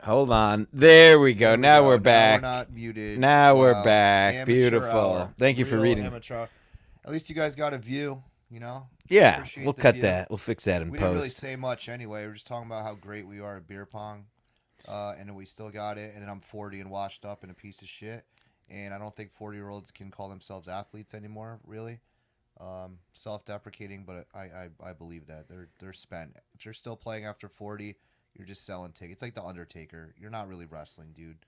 Hold on. There we go. Now we're Now back. we're not muted. Now we're Wow. back. Amateur Beautiful. hour. Thank you for Real reading. amateur hour. At least you guys got a view, Yeah, Appreciate we'll the cut view. that. We'll fix that in We didn't really post. say much anyway. We're just talking about how great we are at beer pong. And we still got it. And then I'm 40 and washed up and a piece of shit. And I don't think 40-year-olds can call themselves athletes anymore, really. Self-deprecating, but I believe that. They're spent. If you're still playing after 40, you're just selling tickets. It's like The Undertaker. You're not really wrestling, dude.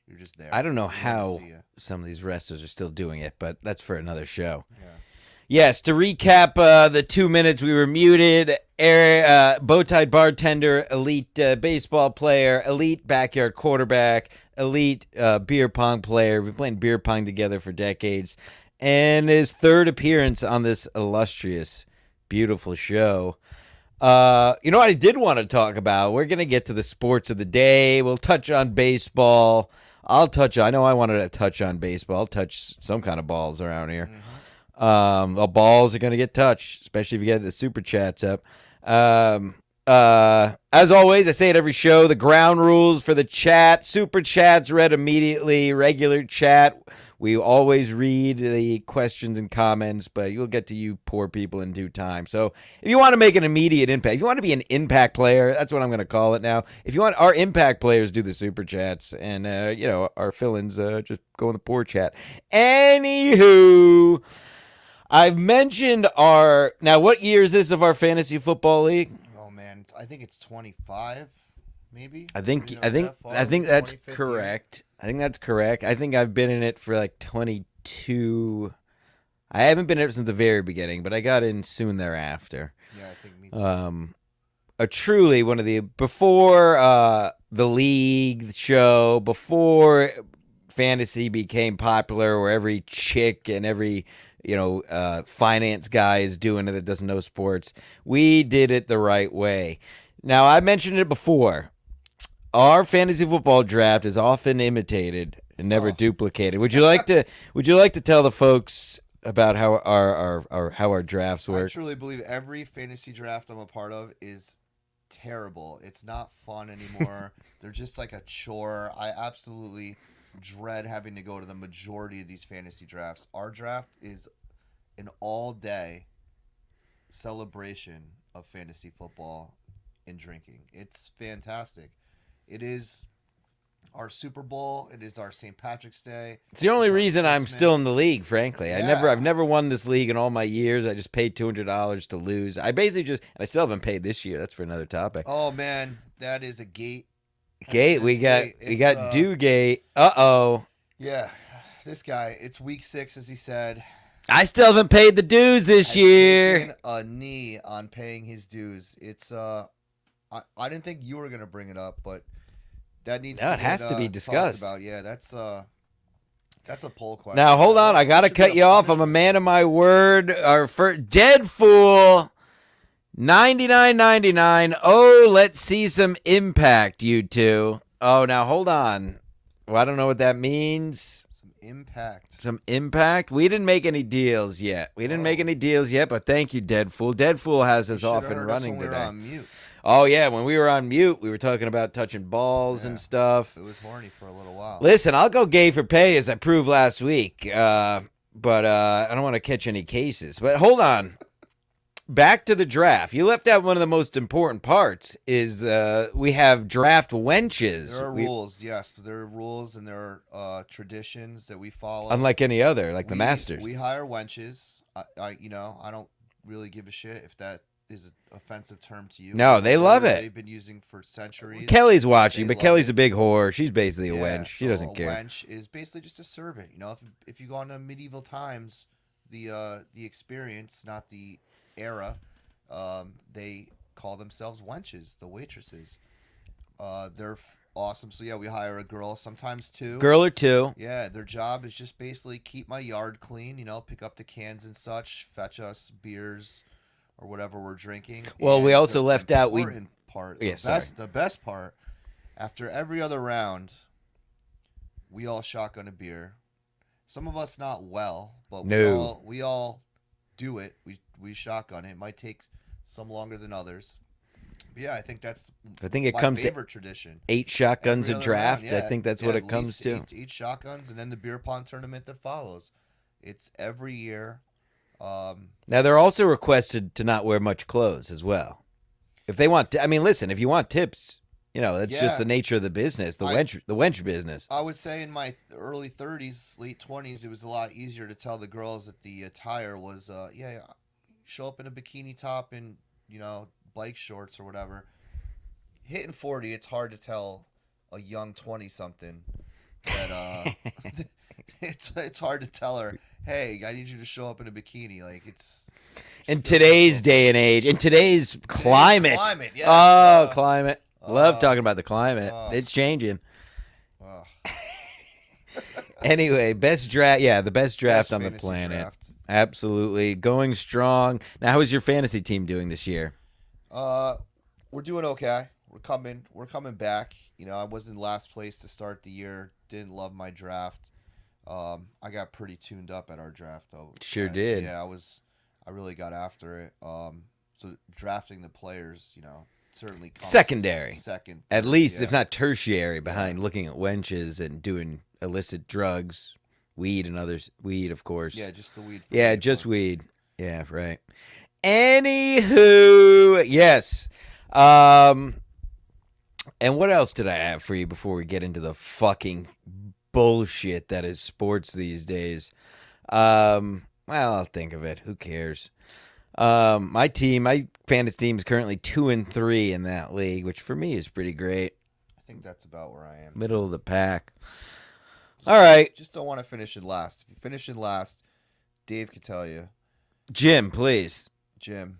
You're just there. I don't know We wanna how see ya. some of these wrestlers are still doing it, but that's for another show. Yeah. Yes, to recap the 2 minutes we were muted, bow-tied bartender, elite baseball player, elite backyard quarterback, elite beer pong player. We've been playing beer pong together for decades. And his third appearance on this illustrious, beautiful show. You know what I did want to talk about? We're going to get to the sports of the day. We'll touch on baseball. I know I wanted to touch on baseball. I'll touch some kind of balls around here. The balls are going to get touched, especially if you get the super chats up. As always, I say it every show, the ground rules for the chat. Super chats read immediately. Regular chat, we always read the questions and comments, but you'll get to you poor people in due time. So if you want to make an immediate impact, if you want to be an impact player, that's what I'm going to call it now. If you want our impact players, do the super chats, and our fill-ins just go in the poor chat. Anywho, I've mentioned now. What year is this of our fantasy football league? Oh man, I think it's 25, maybe. I think Maybe not I think that far. I think that's 25th year. correct. I think that's correct. I think I've been in it for like 22. I haven't been in it since the very beginning, but I got in soon thereafter. Yeah, I think me too. Truly one of the before the league show, before fantasy became popular, where every chick and every finance guy is doing it that doesn't know sports. We did it the right way. Now, I mentioned it before. Our fantasy football draft is often imitated and never duplicated. Would you like to tell the folks about how our drafts I work? truly believe every fantasy draft I'm a part of is terrible. It's not fun anymore. They're just like a chore. I absolutely dread having to go to the majority of these fantasy drafts. Our draft is an all-day celebration of fantasy football and drinking. It's fantastic. It is our Super Bowl. It is our St. Patrick's Day. It's the only It's our reason I'm Christmas. still in the league, frankly. Yeah. I've never won this league in all my years. I just paid $200 to lose. I basically and I still haven't paid this year. That's for another topic. Oh man, that is a gate. Gate, we got Dewgate. Uh-oh. Yeah, this guy. It's week 6, as he said. I still haven't paid the dues this Has year. taken a knee on paying his dues. It's I didn't think you were gonna bring it up, but that needs No, to it has get, to be talked discussed. about. Yeah, that's a poll question. Now, hold on. I got to cut you off. I'm a man of my word. Our first Dead Fool 99.99. Oh, let's see some impact, you two. Oh, now hold on. Well, I don't know what that means. Some impact. Some impact. We didn't make any deals yet. But thank you, Dead Fool. Dead Fool has us You off should've and heard us running when we were today. on mute. Oh, yeah. When we were on mute, we were talking about touching balls and Yeah. stuff. It was horny for a little while. Listen, I'll go gay for pay, as I proved last week. But I don't want to catch any cases. But hold on. Back to the draft. You left out one of the most important parts is we have draft wenches. There are rules, yes. There are rules and there are traditions that we follow. Unlike any other, like the Masters. We hire wenches. I don't really give a shit if that is an offensive term to you. No, they love it. They've been using for centuries. Kelly's watching, They but love Kelly's it. a big whore. She's basically a Yeah, wench. She so doesn't care. A wench is basically just a servant. If you go on to medieval times, the experience, not the era, they call themselves wenches, the waitresses. They're awesome. So yeah, we hire a girl, sometimes two. Girl or two. Yeah, their job is just basically keep my yard clean. Pick up the cans and such, fetch us beers or whatever we're drinking. Well, we And also the left out important part. The best part. After every other round, we all shotgun a beer. Some of us not well, but No. we all do it. We shotgun it. It might take some longer than others. Yeah, I think that's I think it my comes to favorite tradition. 8 shotguns Every a other round, draft. I yeah, think that's yeah, what at it comes least to. eight shotguns, and then the beer pong tournament that follows. It's every year. Now they're also requested to not wear much clothes as well. If they want, I mean, listen, if you want tips, that's just Yeah, the nature of the business, I the wench business. I would say in my early 30s, late 20s, it was a lot easier to tell the girls that the attire was, yeah, show up in a bikini top and bike shorts or whatever. Hitting 40, it's hard to tell a young 20 something that it's hard to tell her, hey, I need you to show up in a bikini. Like it's In just today's difficult. day and age, in today's climate. Climate, yes. Oh, climate. Love uh, talking about the climate. uh, It's changing. uh, Anyway, best draft. Yeah, the best draft best on the fantasy planet. draft. Absolutely. Going strong. Now, how is your fantasy team doing this year? We're doing okay. We're coming back. I was in last place to start the year. Didn't love my draft. I got pretty tuned up at our draft though. Sure did. Yeah, I really got after it. So drafting the players, certainly comes Secondary. second. At third, least, yeah. if not tertiary, behind looking at wenches and doing illicit drugs, weed and others. Weed, of course. Yeah, just the weed. For Yeah, me, just but- weed. Yeah, right. Anywho, yes. And what else did I have for you before we get into the fucking bullshit that is sports these days? Well, I'll think of it. Who cares? My fantasy team is currently 2-3 in that league, which for me is pretty great. I think that's about where I am. Middle of the pack. All right, Just don't want to finish in last. If you finish in last, Dave could tell you. Jim, please. Jim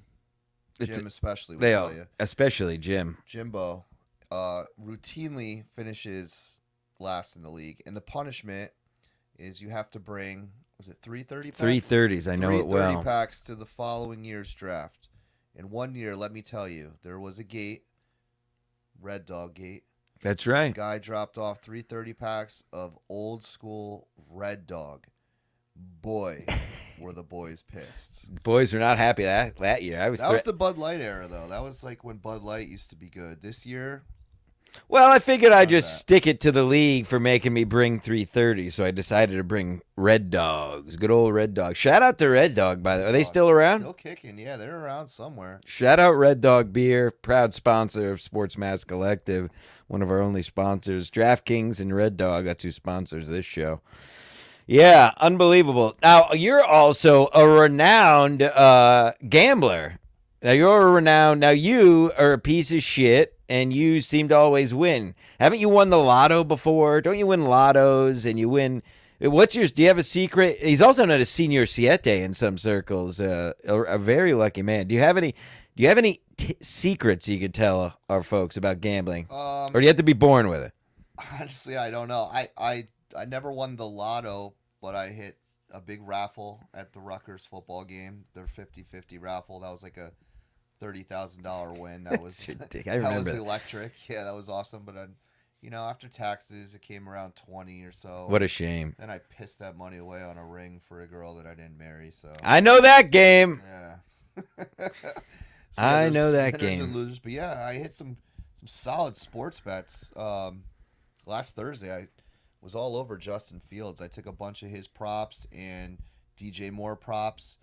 It's- especially will They tell all, you. especially Jim. Jimbo routinely finishes last in the league, and the punishment is you have to bring, was it 330 packs? 330s, I know it 330 well. packs to the following year's draft. In 1 year, let me tell you, there was a gate, Red Dog Gate. That's The right. guy dropped off 330 packs of old school Red Dog. Boy, were the boys pissed. Boys were not happy that year. I was, That was the Bud Light era, though. That was like when Bud Light used to be good. This year, well, I figured I'd Love just that. stick it to the league for making me bring 330, so I decided to bring Red Dogs. Good old Red Dog. Shout out to Red Dog, by the way. Are they still around? Still kicking. Yeah, they're around somewhere. Shout out Red Dog Beer, proud sponsor of Sports Mass Collective, one of our only sponsors. DraftKings and Red Dog, that's who sponsors this show. Yeah, unbelievable. Now, you're also a renowned gambler. Now, you are a piece of shit, and you seem to always win. Haven't you won the lotto before? Don't you win lottos, and you win... do you have a secret? He's also known as Senior Siete in some circles, a very lucky man. Do you have any secrets you could tell our folks about gambling? Or do you have to be born with it? Honestly, I don't know. I never won the lotto, but I hit a big raffle at the Rutgers football game. Their 50-50 raffle. That was like a $30,000 win. That was That's ridiculous. I that remember was that. electric. Yeah, that was awesome. But after taxes, it came around 20 or so. What a shame. Then I pissed that money away on a ring for a girl that I didn't marry. So I know that game. yeah. I know that winners game. and losers. But yeah, I hit some solid sports bets. Last Thursday, I was all over Justin Fields. I took a bunch of his props and DJ Moore props,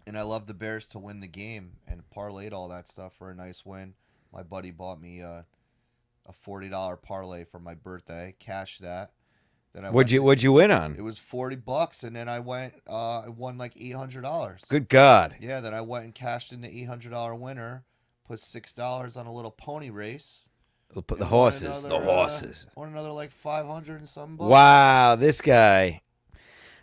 and I love the Bears to win the game and parlayed all that stuff for a nice win. My buddy bought me a $40 parlay for my birthday. Cashed that. Then What'd you win on? It was $40, and then I won like $800. Good God. Yeah, then I went and cashed in the $800 winner, put $6 on a little pony race. We'll put the and won horses. The another, horses. Won another like 500 and something bucks. Wow, this guy.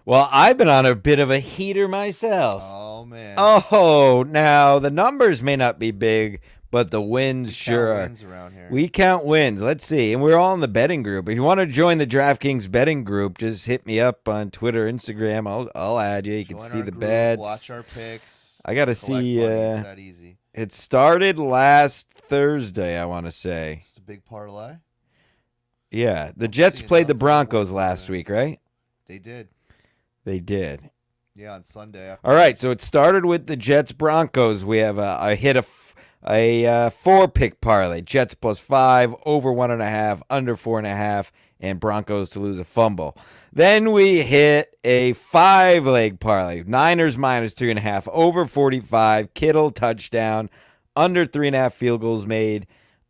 Well, I've been on a bit of a heater myself. Oh man. Oh, now the numbers may not be big, but the wins We sure count are. wins around here. We count wins. Let's see. And we're all in the betting group. If you want to join the DraftKings betting group, just hit me up on Twitter, Instagram. I'll add you. You can Join see our the group, bets. Watch our picks. I got to collect see. money. It's that easy. It started last Thursday, I want to say. Just a big parlay. Yeah, the I'm Jets seeing played the nothing. Broncos last week, right? They did. They did. Yeah, on Sunday. After All right, so it started with the Jets Broncos. We have I hit a 4-pick parlay. Jets +5, over 1.5, under 4.5, and Broncos to lose a fumble. Then we hit a 5-leg parlay. Niners -3.5, over 45, Kittle touchdown, under 3.5 field goals made,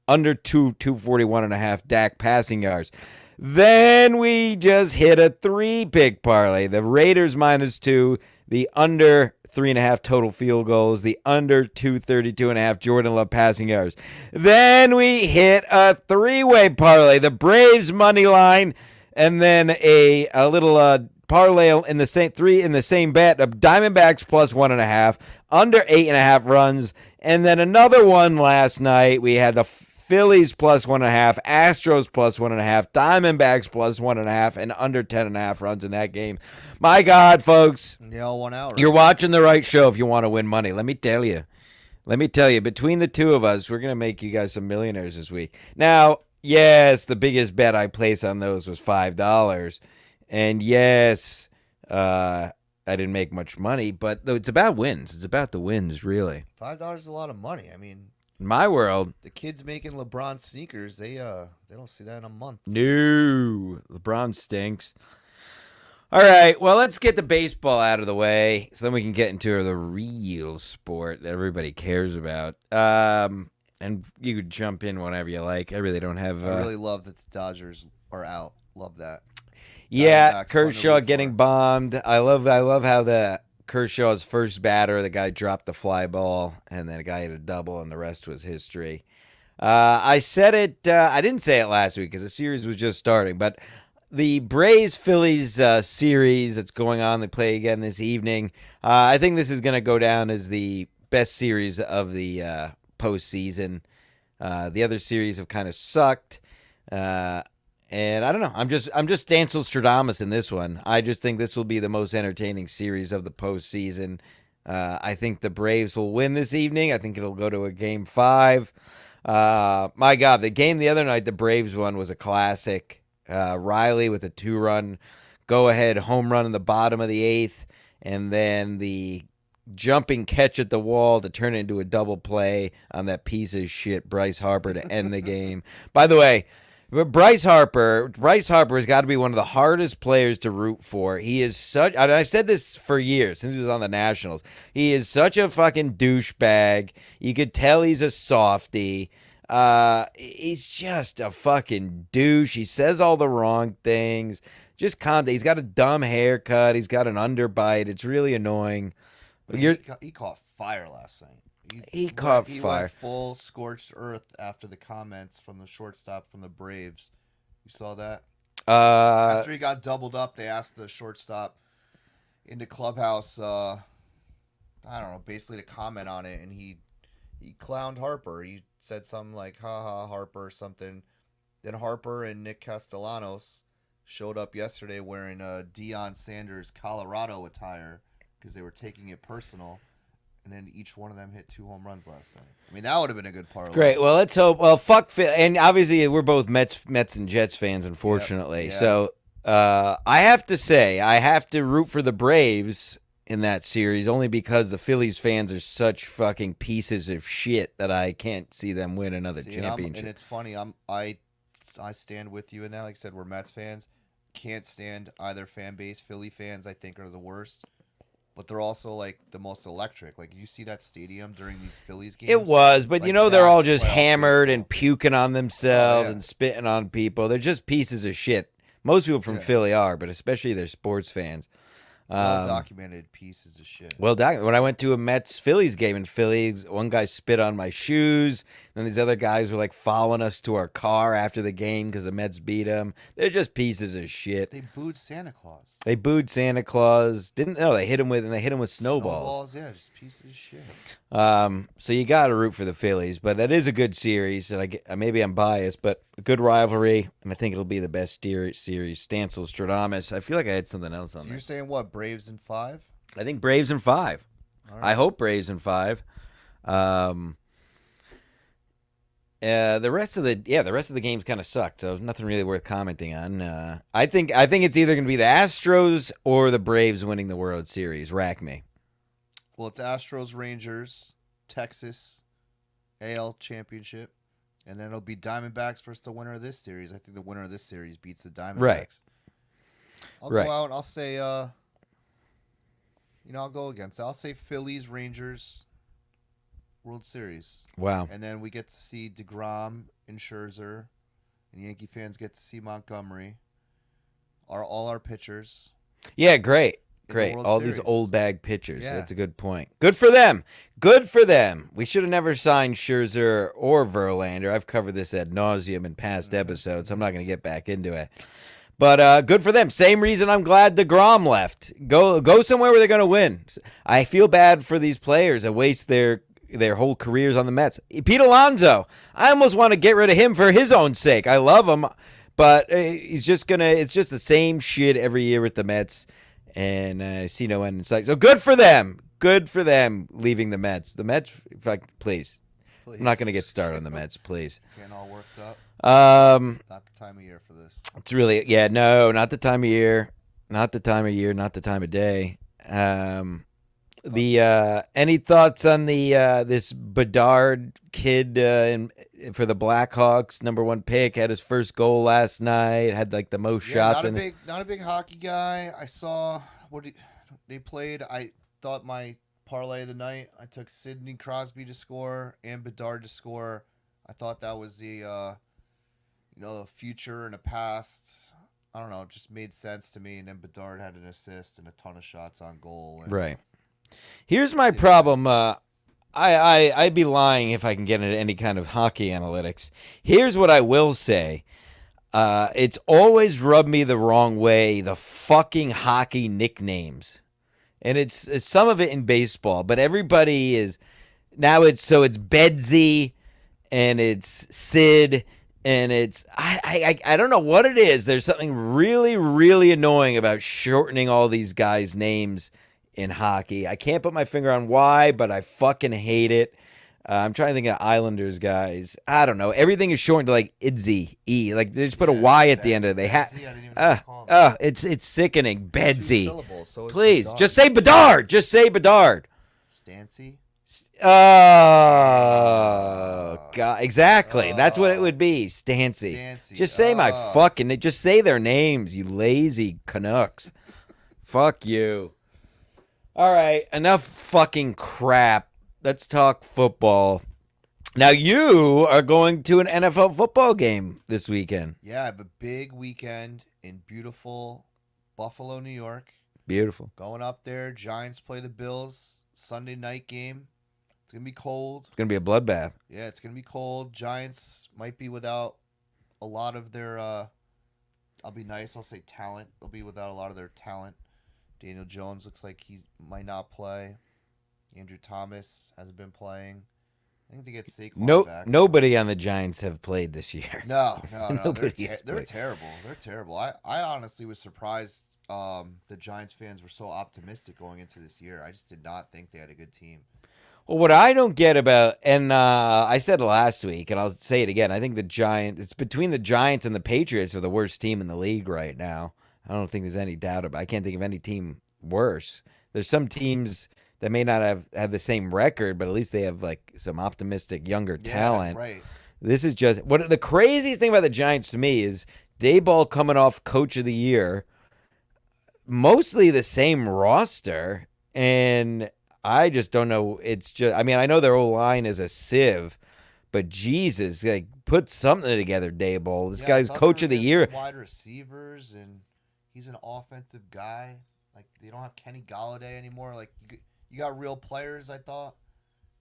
under 241.5 Dak passing yards. Then we just hit a 3-pick parlay. The Raiders -2, the under 3.5 total field goals, the under 232.5 Jordan Love passing yards. Then we hit a 3-way parlay. The Braves money line, and then a little parlay in the same bet of Diamondbacks +1.5, under 8.5 runs, and then another one last night. We had the Phillies +1.5, Astros +1.5, Diamondbacks +1.5, and under 10.5 runs in that game. My God, folks, They all won out. Right? you're watching the right show if you want to win money. Let me tell you, between the two of us, we're gonna make you guys some millionaires this week. Now, yes, the biggest bet I placed on those was $5, and yes, I didn't make much money, but it's about wins. It's about the wins, really. $5 is a lot of money. I mean, In my world, the kids making LeBron sneakers, they don't see that in a month. no, LeBron stinks. All right, well, let's get the baseball out of the way so then we can get into the real sport that everybody cares about. And you could jump in whenever you like. I really don't have. I really love that the Dodgers are out. Love that. Yeah, Diamondbacks, fun to Kershaw root getting for. bombed. I love how the Kershaw's first batter, the guy dropped the fly ball, and then the guy hit a double, and the rest was history. I said it. I didn't say it last week because the series was just starting, but the Braves Phillies series that's going on, they play again this evening. I think this is going to go down as the best series of the postseason. The other series have kind of sucked. And I don't know. I'm just Stancil Stradamus in this one. I just think this will be the most entertaining series of the postseason. I think the Braves will win this evening. I think it'll go to a Game 5. My God, the game the other night the Braves won was a classic. Riley with a 2-run go-ahead home run in the bottom of the 8th, and then the jumping catch at the wall to turn it into a double play on that piece of shit Bryce Harper to end the game. By the way, Bryce Harper has got to be one of the hardest players to root for. He is such, and I've said this for years since he was on the Nationals. He is such a fucking douchebag. You could tell he's a softie. He's just a fucking douche. He says all the wrong things. Just he's got a dumb haircut. He's got an underbite. It's really annoying. He caught fire last night. He caught fire. Went full scorched earth after the comments from the shortstop from the Braves. You saw that? After he got doubled up, they asked the shortstop in the clubhouse, I don't know, basically to comment on it, and he clowned Harper. He said something like, "Ha ha, Harper," or something. Then Harper and Nick Castellanos showed up yesterday wearing a Deion Sanders Colorado attire because they were taking it personal. And then each one of them hit 2 home runs last night. I mean, that would have been a good parlay. Great. Well, let's hope. Well, fuck Phil. And obviously, we're both Mets and Jets fans, unfortunately. Yep. Yeah. So I have to say, I have to root for the Braves in that series only because the Phillies fans are such fucking pieces of shit that I can't see them win another championship. And it's funny. I stand with you in that. Like I said, we're Mets fans. Can't stand either fan base. Philly fans, I think, are the worst. But they're also, like, the most electric. Like, you see that stadium during these Phillies games? It was, but like, they're all that's just playoff hammered baseball. and puking on themselves yeah. and spitting on people. They're just pieces of shit. Most people from Philly are, but especially their sports fans. Well-documented pieces of shit. When I went to a Mets-Phillies game in Philly, one guy spit on my shoes. Then these other guys were like following us to our car after the game because the Mets beat them. They're just pieces of shit. They booed Santa Claus. They booed Santa Claus. They hit him with snowballs. Yeah, just pieces of shit. So you got to root for the Phillies, but that is a good series. And maybe I'm biased, but a good rivalry, and I think it'll be the best series. Stancil Stradamus. I feel like I had something else on So there. you're saying what? Braves in 5? I think Braves in 5. All right. I hope Braves in 5. The rest of the games kind of sucked, so there's nothing really worth commenting on. I think it's either going to be the Astros or the Braves winning the World Series. Rack me. Well, it's Astros, Rangers, Texas, AL championship, and then it'll be Diamondbacks versus the winner of this series. I think the winner of this series beats the Diamondbacks. Right. I'll Right. go out and I'll say, I'll go against it. I'll say Phillies, Rangers, World Series. Wow. And then we get to see DeGrom and Scherzer, and Yankee fans get to see Montgomery. All our pitchers. Yeah, great. in the Great. World All these Series. old bag pitchers. Yeah. That's a good point. Good for them. Good for them. We should have never signed Scherzer or Verlander. I've covered this ad nauseum in past episodes. I'm not going to get back into it. But good for them. Same reason I'm glad DeGrom left. Go somewhere where they're going to win. I feel bad for these players that waste their whole careers on the Mets. Pete Alonso, I almost want to get rid of him for his own sake. I love him, but it's just the same shit every year with the Mets, and I see no end in sight. So good for them. Good for them leaving the Mets. The Mets, please. I'm not going to get started on the Mets, please. Getting all worked up. Not the time of year for this. It's really, no, not the time of year. Not the time of year, not the time of day. Any thoughts on this Bedard kid for the Blackhawks, #1 pick, had his first goal last night, had like the most shots. Not a big hockey guy. I saw they played. I thought my parlay of the night, I took Sidney Crosby to score and Bedard to score. I thought that was the future and a past. I don't know, it just made sense to me. And then Bedard had an assist and a ton of shots on goal. And right. Here's my problem. I'd be lying if I can get into any kind of hockey analytics. Here's what I will say. It's always rubbed me the wrong way, the fucking hockey nicknames. And it's some of it in baseball, but everybody is now it's Bedsy and it's Sid and it's I don't know what it is. There's something really, really annoying about shortening all these guys' names in hockey. I can't put my finger on why, but I fucking hate it. I'm trying to think of Islanders guys. I don't know. Everything is shortened to like Idzy, E. Like they just put a Y at the end of it. They have. It's sickening. Bedsy. So please, Bedard. just say Bedard. Just say Bedard. Stancy. Oh God! Exactly. That's what it would be. Stancy. Just say my fucking. Just say their names. You lazy Canucks. Fuck you. All right. Enough fucking crap. Let's talk football. Now you are going to an NFL football game this weekend. Yeah, I have a big weekend in beautiful Buffalo, New York. Beautiful. Going up there. Giants play the Bills. Sunday night game. It's going to be cold. It's going to be a bloodbath. Yeah, it's going to be cold. Giants might be without a lot of their, I'll be nice, I'll say talent. They'll be without a lot of their talent. Daniel Jones looks like he might not play. Andrew Thomas hasn't been playing. I think they get Saquon back. Nobody on the Giants have played this year. No. They're Nobody terrible. They're terrible. I honestly was surprised the Giants fans were so optimistic going into this year. I just did not think they had a good team. Well, what I don't get about, and I said last week, and I'll say it again, I think it's between the Giants and the Patriots are the worst team in the league right now. I don't think there's any doubt about it. I can't think of any team worse. There's some teams that may not have the same record, but at least they have like some optimistic younger talent. Right. This is just what the craziest thing about the Giants to me is Daboll coming off Coach of the Year, mostly the same roster, and I just don't know. It's just, I mean, I know their whole line is a sieve, but Jesus, like put something together, Daboll. This guy's Coach of the Year. Wide receivers, and he's an offensive guy. Like they don't have Kenny Galladay anymore. Like you got real players. I thought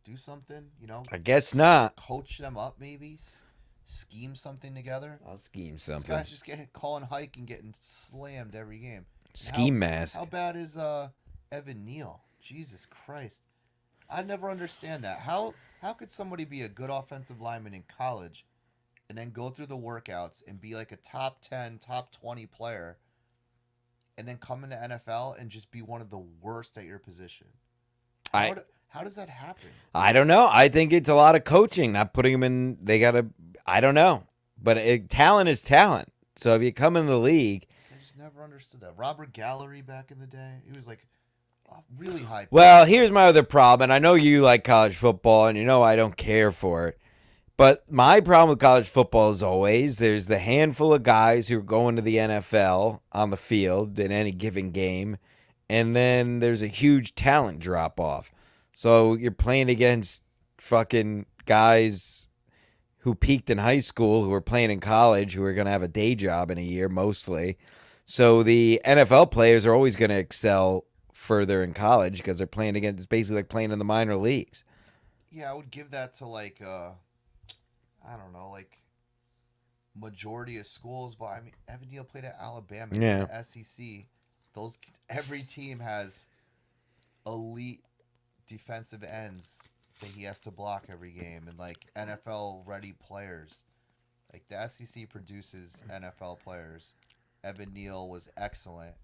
do something. I guess not. Coach them up, maybe scheme something together. I'll scheme something. This guy's just calling hike and getting slammed every game. Scheme mask. How bad is Evan Neal? Jesus Christ. I never understand that. How could somebody be a good offensive lineman in college and then go through the workouts and be like a top 10, top 20 player and then come into NFL and just be one of the worst at your position? How does that happen? I don't know. I think it's a lot of coaching, not putting them in. I don't know. But talent is talent. So if you come in the league. I just never understood that. Robert Gallery back in the day, he was like really high. Well, here's my other problem, and I know you like college football, and you know I don't care for it. But my problem with college football is always there's the handful of guys who are going to the NFL on the field in any given game, and then there's a huge talent drop off. So you're playing against fucking guys who peaked in high school, who are playing in college, who are going to have a day job in a year mostly. So the NFL players are always going to excel further in college because they're playing against, it's basically like playing in the minor leagues. Yeah, I would give that to like I don't know, like majority of schools, but I mean Evan Neal played at Alabama, Yeah. the SEC. Those every team has elite defensive ends that he has to block every game, and like NFL ready players. Like the SEC produces NFL players. Evan Neal was excellent.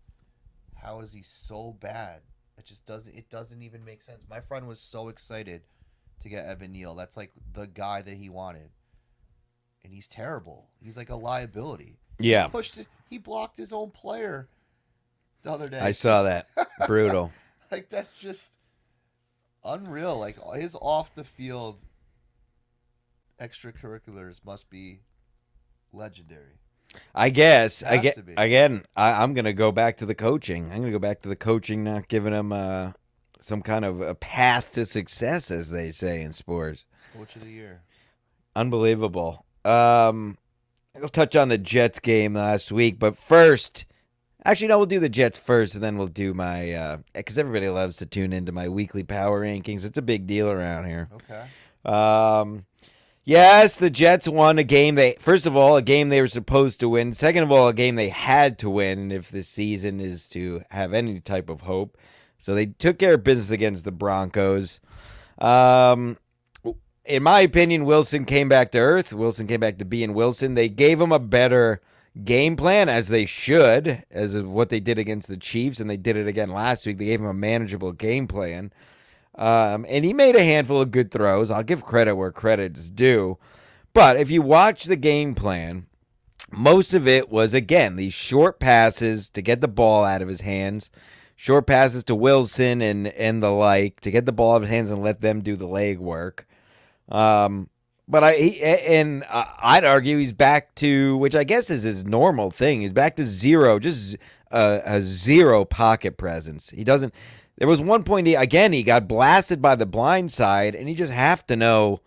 How is he so bad? It doesn't even make sense. My friend was so excited to get Evan Neal. That's like the guy that he wanted. And he's terrible. He's like a liability. Yeah. He blocked his own player the other day. I saw that. Brutal. Like that's just unreal. Like his off the field extracurriculars must be legendary. I guess. Has to be. I'm going to go back to the coaching. I'm going to go back to the coaching, not giving him some kind of a path to success, as they say in sports. Coach of the year. Unbelievable. I'll touch on the Jets game last week, but first, actually, no, we'll do the Jets first, and then we'll do my, because everybody loves to tune into my weekly power rankings. It's a big deal around here. Okay. Yes, the Jets won a game first of all, a game they were supposed to win. Second of all, a game they had to win if the season is to have any type of hope. So they took care of business against the Broncos. In my opinion, Wilson came back to earth. Wilson came back to being Wilson. They gave him a better game plan, as they should, as of what they did against the Chiefs, and they did it again last week. They gave him a manageable game plan. And he made a handful of good throws. I'll give credit where credit is due. But if you watch the game plan, most of it was, again, these short passes to get the ball out of his hands, short passes to Wilson and the like, to get the ball out of his hands and let them do the leg work. But I'd argue he's back to, which I guess is his normal thing. He's back to zero, just a zero pocket presence. He doesn't. There was one point, he got blasted by the blind side, and you just have to know,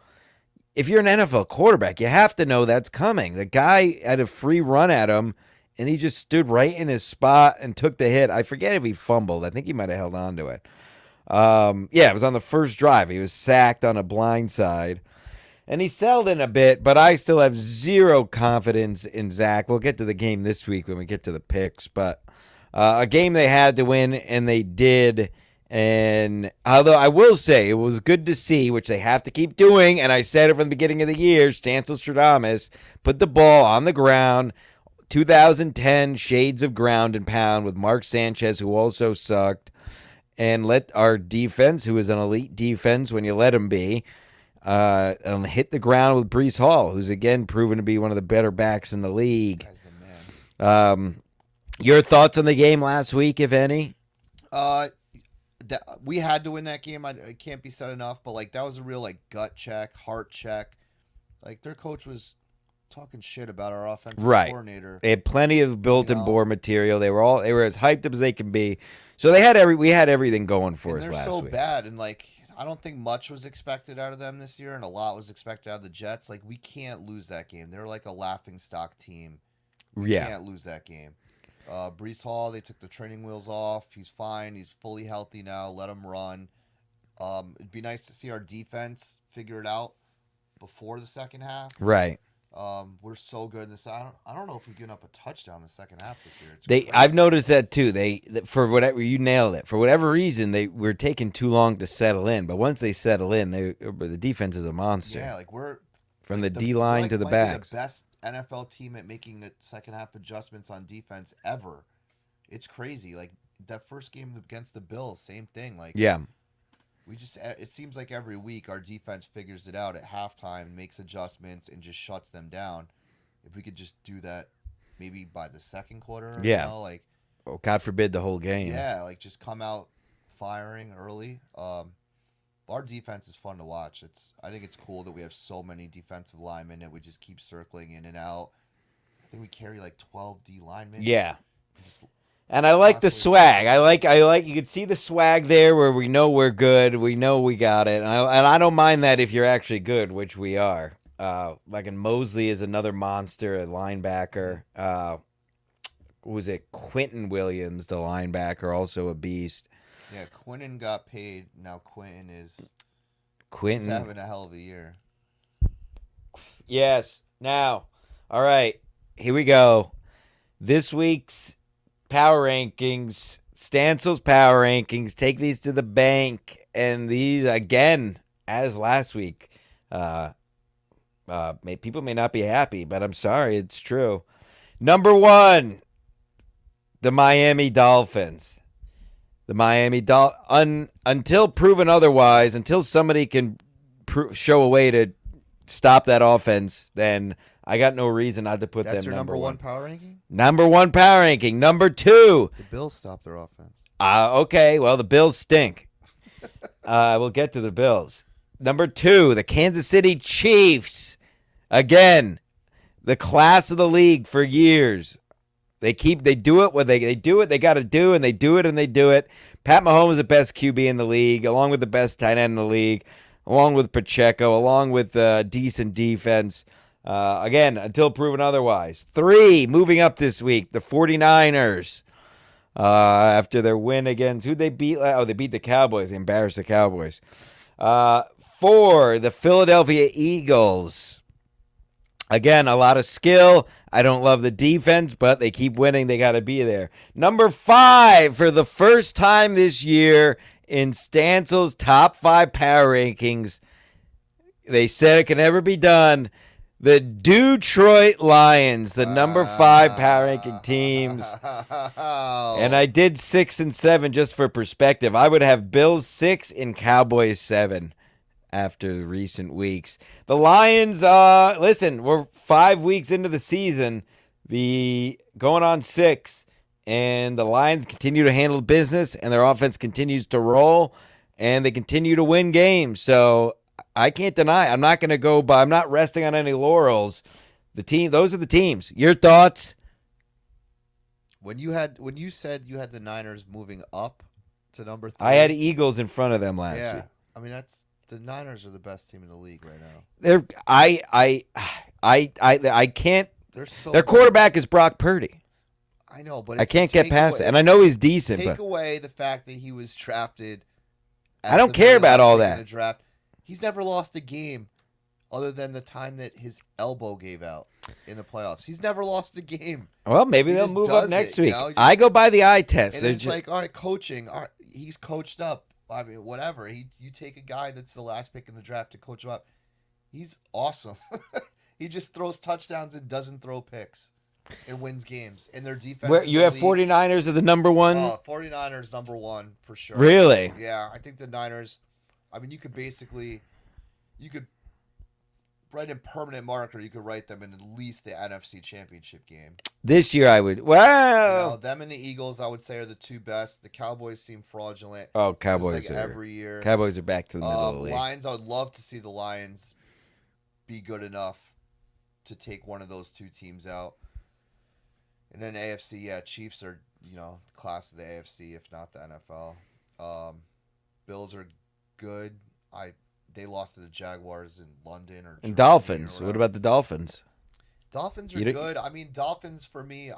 if you're an NFL quarterback, you have to know that's coming. The guy had a free run at him, and he just stood right in his spot and took the hit. I forget if he fumbled. I think he might have held on to it. It was on the first drive. He was sacked on a blind side. And he settled in a bit, but I still have zero confidence in Zach. We'll get to the game this week when we get to the picks, but a game they had to win, and they did. And although I will say it was good to see, which they have to keep doing, and I said it from the beginning of the year, Stancil Stradamus put the ball on the ground, 2010 shades of ground and pound with Mark Sanchez, who also sucked, and let our defense, who is an elite defense when you let him be, and hit the ground with Breece Hall, who's again proven to be one of the better backs in the league. Guy's the man. Your thoughts on the game last week, if any? We had to win that game. It can't be said enough, but like that was a real like gut check, heart check. Like their coach was talking shit about our offensive coordinator. They had plenty of built-in bore material. They were as hyped up as they can be. So we had everything going for us last week. They're so bad, and like I don't think much was expected out of them this year, and a lot was expected out of the Jets. Like we can't lose that game. They're like a laughingstock team. We can't lose that game. Breece Hall, they took the training wheels off. He's fine. He's fully healthy now. Let him run. It'd be nice to see our defense figure it out before the second half. Right. We're so good in this. I don't know if we've given up a touchdown in the second half this year. I've noticed that too. For whatever, you nailed it. For whatever reason, they were taking too long to settle in. But once they settle in, the defense is a monster. Yeah, like we're from the D line to the backs. The best NFL team at making the second half adjustments on defense ever. It's crazy. Like that first game against the Bills, same thing. Like it seems like every week our defense figures it out at halftime, makes adjustments, and just shuts them down. If we could just do that maybe by the second quarter, God forbid the whole game. Yeah, like just come out firing early. Our defense is fun to watch. I think it's cool that we have so many defensive linemen that we just keep circling in and out. I think we carry like 12 D linemen. Yeah. Just And I like the constantly- swag. I like. You can see the swag there, where we know we're good. We know we got it, and I don't mind that if you're actually good, which we are. Like in Mosley is another monster, a linebacker. Who was it? Quentin Williams, the linebacker, also a beast. Yeah, Quinton got paid. Now Quentin he's Quentin, having a hell of a year. yes. Now, all right, here we go. This week's power rankings, Stansel's power rankings. Take these to the bank, and these again, as last week. People may not be happy, but I'm sorry, it's true. Number 1, the Miami Dolphins. The Miami until proven otherwise, until somebody can show a way to stop that offense, then I got no reason not to put That's them your number number one. one power ranking? Number 1 power ranking. Number 2. The Bills stopped their offense. Okay, well, the Bills stink. We'll get to the Bills. Number 2, the Kansas City Chiefs. Again, the class of the league for years. They do it what they do what they got to do, and they do it and they do it. Pat Mahomes is the best QB in the league, along with the best tight end in the league, along with Pacheco, along with decent defense. Again, until proven otherwise. 3, moving up this week, the 49ers. After their win against, who'd they beat? Oh, they beat the Cowboys. They embarrassed the Cowboys. 4, the Philadelphia Eagles. Again, a lot of skill. I don't love the defense, but they keep winning. They got to be there. Number 5, for the first time this year in Stansel's top 5 power rankings, they said it can never be done. The Detroit Lions, the number 5 power ranking teams. And I did 6 and 7 just for perspective. I would have Bills 6 and Cowboys 7 after the recent weeks. The Lions, listen, we're 5 weeks into the season, going on 6, and the Lions continue to handle business, and their offense continues to roll, and they continue to win games. So I can't deny. I'm not going to go by. I'm not resting on any laurels. Those are the teams. Your thoughts? When you said you had the Niners moving up to number 3, I had Eagles in front of them last yeah. year. I mean, the Niners are the best team in the league right now. I can't. They're so Their good. quarterback is Brock Purdy. I know, but I if you can't get take past away- it, and I know he's decent, Take but away the fact that he was drafted. I don't care about all that. The draft. He's never lost a game, other than the time that his elbow gave out in the playoffs. He's never lost a game. well, maybe He they'll just move up does next it, week. you know? I go by the eye test. And They're it's ju- like, all right, coaching. All right, he's coached up. I mean, whatever. You take a guy that's the last pick in the draft to coach him up. He's awesome. He just throws touchdowns and doesn't throw picks and wins games. And their defense. Where is you have elite. 49ers are the number 1. 49ers number 1 for sure. Really? Yeah, I think the Niners. I mean, you could write in permanent marker. You could write them in at least the NFC Championship game. This year I would. You Well, know, them and the Eagles, I would say, are the 2 best. The Cowboys seem fraudulent. oh, Just Cowboys like are every year. Cowboys are back to the middle of the league. Lions, I would love to see the Lions be good enough to take one of those 2 teams out. And then AFC, yeah, Chiefs are, class of the AFC, if not the NFL. Bills are good. They lost to the Jaguars in London or And Germany Dolphins. or What whatever. about the Dolphins? Dolphins You are don't- good. I mean, Dolphins for me,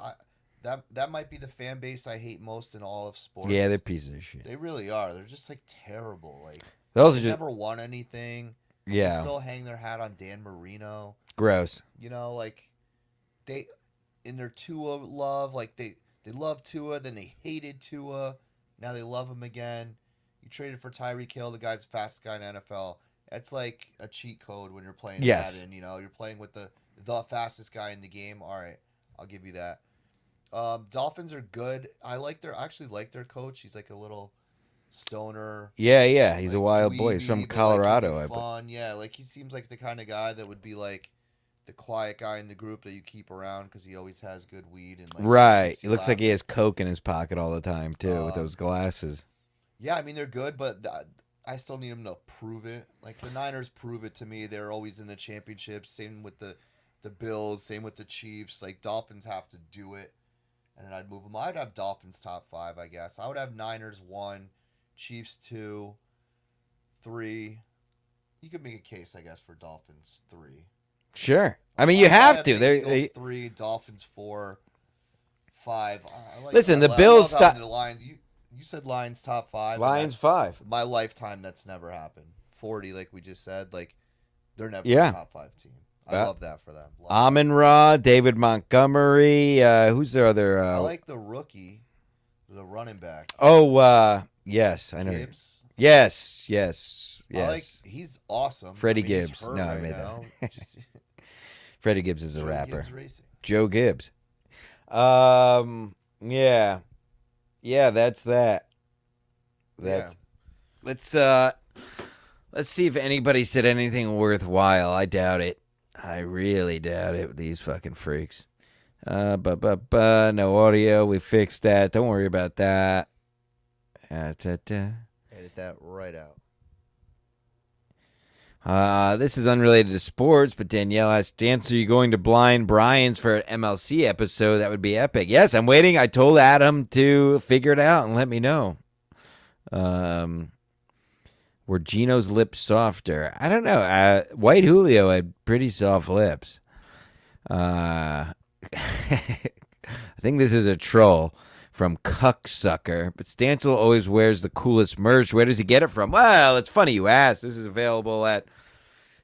that might be the fan base I hate most in all of sports. Yeah, they're pieces of shit. They really are. They're just like terrible. Like Those are they just never won anything. They yeah, still hang their hat on Dan Marino. gross. Like they in their Tua love, like they love Tua, then they hated Tua, now they love him again. You traded for Tyreek Hill, the guy's the fastest guy in the NFL. That's like a cheat code when you're playing Yes. Madden. You're playing with the fastest guy in the game. All right, I'll give you that. Dolphins are good. I actually like their coach. He's like a little stoner. Yeah. He's a like, wild boy. He's dweeby, from but, Colorado. Like, I he'd be bet. fun. Yeah, like he seems like the kind of guy that would be like the quiet guy in the group that you keep around because he always has good weed and like Right. keeps He you looks like he laughing. has coke in his pocket all the time too, with Um, those glasses. Yeah, I mean they're good, but I still need them to prove it. Like the Niners prove it to me. They're always in the championships. Same with the Bills. Same with the Chiefs. Like Dolphins have to do it, and then I'd move them. I'd have Dolphins top 5, I guess. I would have Niners 1, Chiefs 2, 3. You could make a case, I guess, for Dolphins 3. Sure. I mean, you I have to. the Eagles They 3, Dolphins 4, 5. Listen, the I Bills love having the Lions. You said Lions top 5. Lions 5. My lifetime, that's never happened. 40, like we just said, like they're never Yeah. a top 5 team. I love that for them. Amon-Ra, David Montgomery. Who's their other? I like the rookie, the running back. Yes, I know. Gibbs. Yes. He's awesome. Freddie I mean, he's Gibbs. hurt No, I right made now. that. Just, Freddie Gibbs is a Joe rapper. Gibbs Racing. Joe Gibbs. Yeah. Yeah, that's that. That's let's see if anybody said anything worthwhile. I doubt it. I really doubt it with these fucking freaks. No audio. We fixed that. Don't worry about that. Edit that right out. This is unrelated to sports, but Danielle asked, Dance, are you going to blind Brian's for an MLC episode? That would be epic. Yes, I'm waiting. I told Adam to figure it out and let me know. Were Gino's lips softer? I don't know. White Julio had pretty soft lips. I think this is a troll from Cucksucker, but Stancil always wears the coolest merch. Where does he get it from? Well, it's funny you ask. This is available at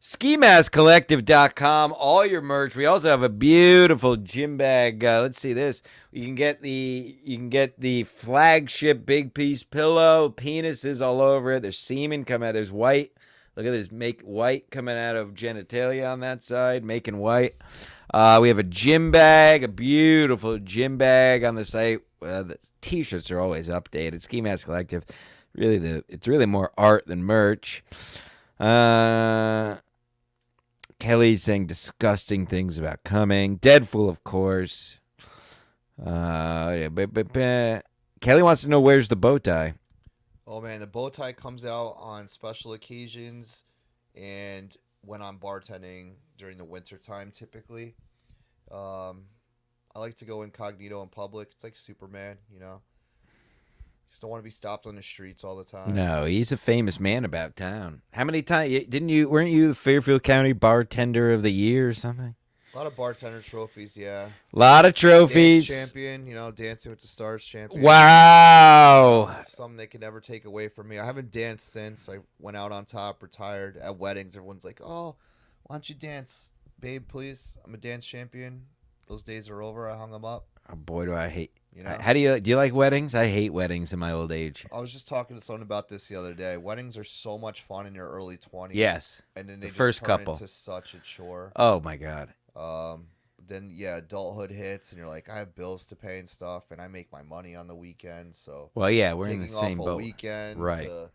SkiMaskCollective.com. All your merch. We also have a beautiful gym bag. Let's see this. You can get the flagship big piece pillow. Penises all over it. There's semen coming out. There's white. Look at this. Make white coming out of genitalia on that side. Making white. We have a gym bag, a beautiful gym bag on the site. The t-shirts are always updated. Ski Mask Collective, it's really more art than merch. Kelly's saying disgusting things about coming. Deadpool, of course. Kelly wants to know where's the bow tie. Oh man, the bow tie comes out on special occasions and when I'm bartending during the winter time typically. I like to go incognito in public. It's like Superman, you know. Just don't want to be stopped on the streets all the time. No, he's a famous man about town. How many times weren't you the Fairfield County Bartender of the Year or something? A lot of bartender trophies, yeah. A lot of trophies. Dance champion, you know, Dancing with the Stars champion. Wow. Something they can never take away from me. I haven't danced since I went out on top, retired. At weddings, everyone's like, "Oh, why don't you dance, babe, please? I'm a dance champion." Those days are over. I hung them up. Oh boy, do I hate. You know? How do you like weddings? I hate weddings in my old age. I was just talking to someone about this the other day. Weddings are so much fun in your early 20s. Yes. And then they just first turn couple into such a chore. Oh my god. Then adulthood hits and you're like, I have bills to pay and stuff, and I make my money on the weekend. So well, yeah, we're in the taking same off a boat. weekend Right. to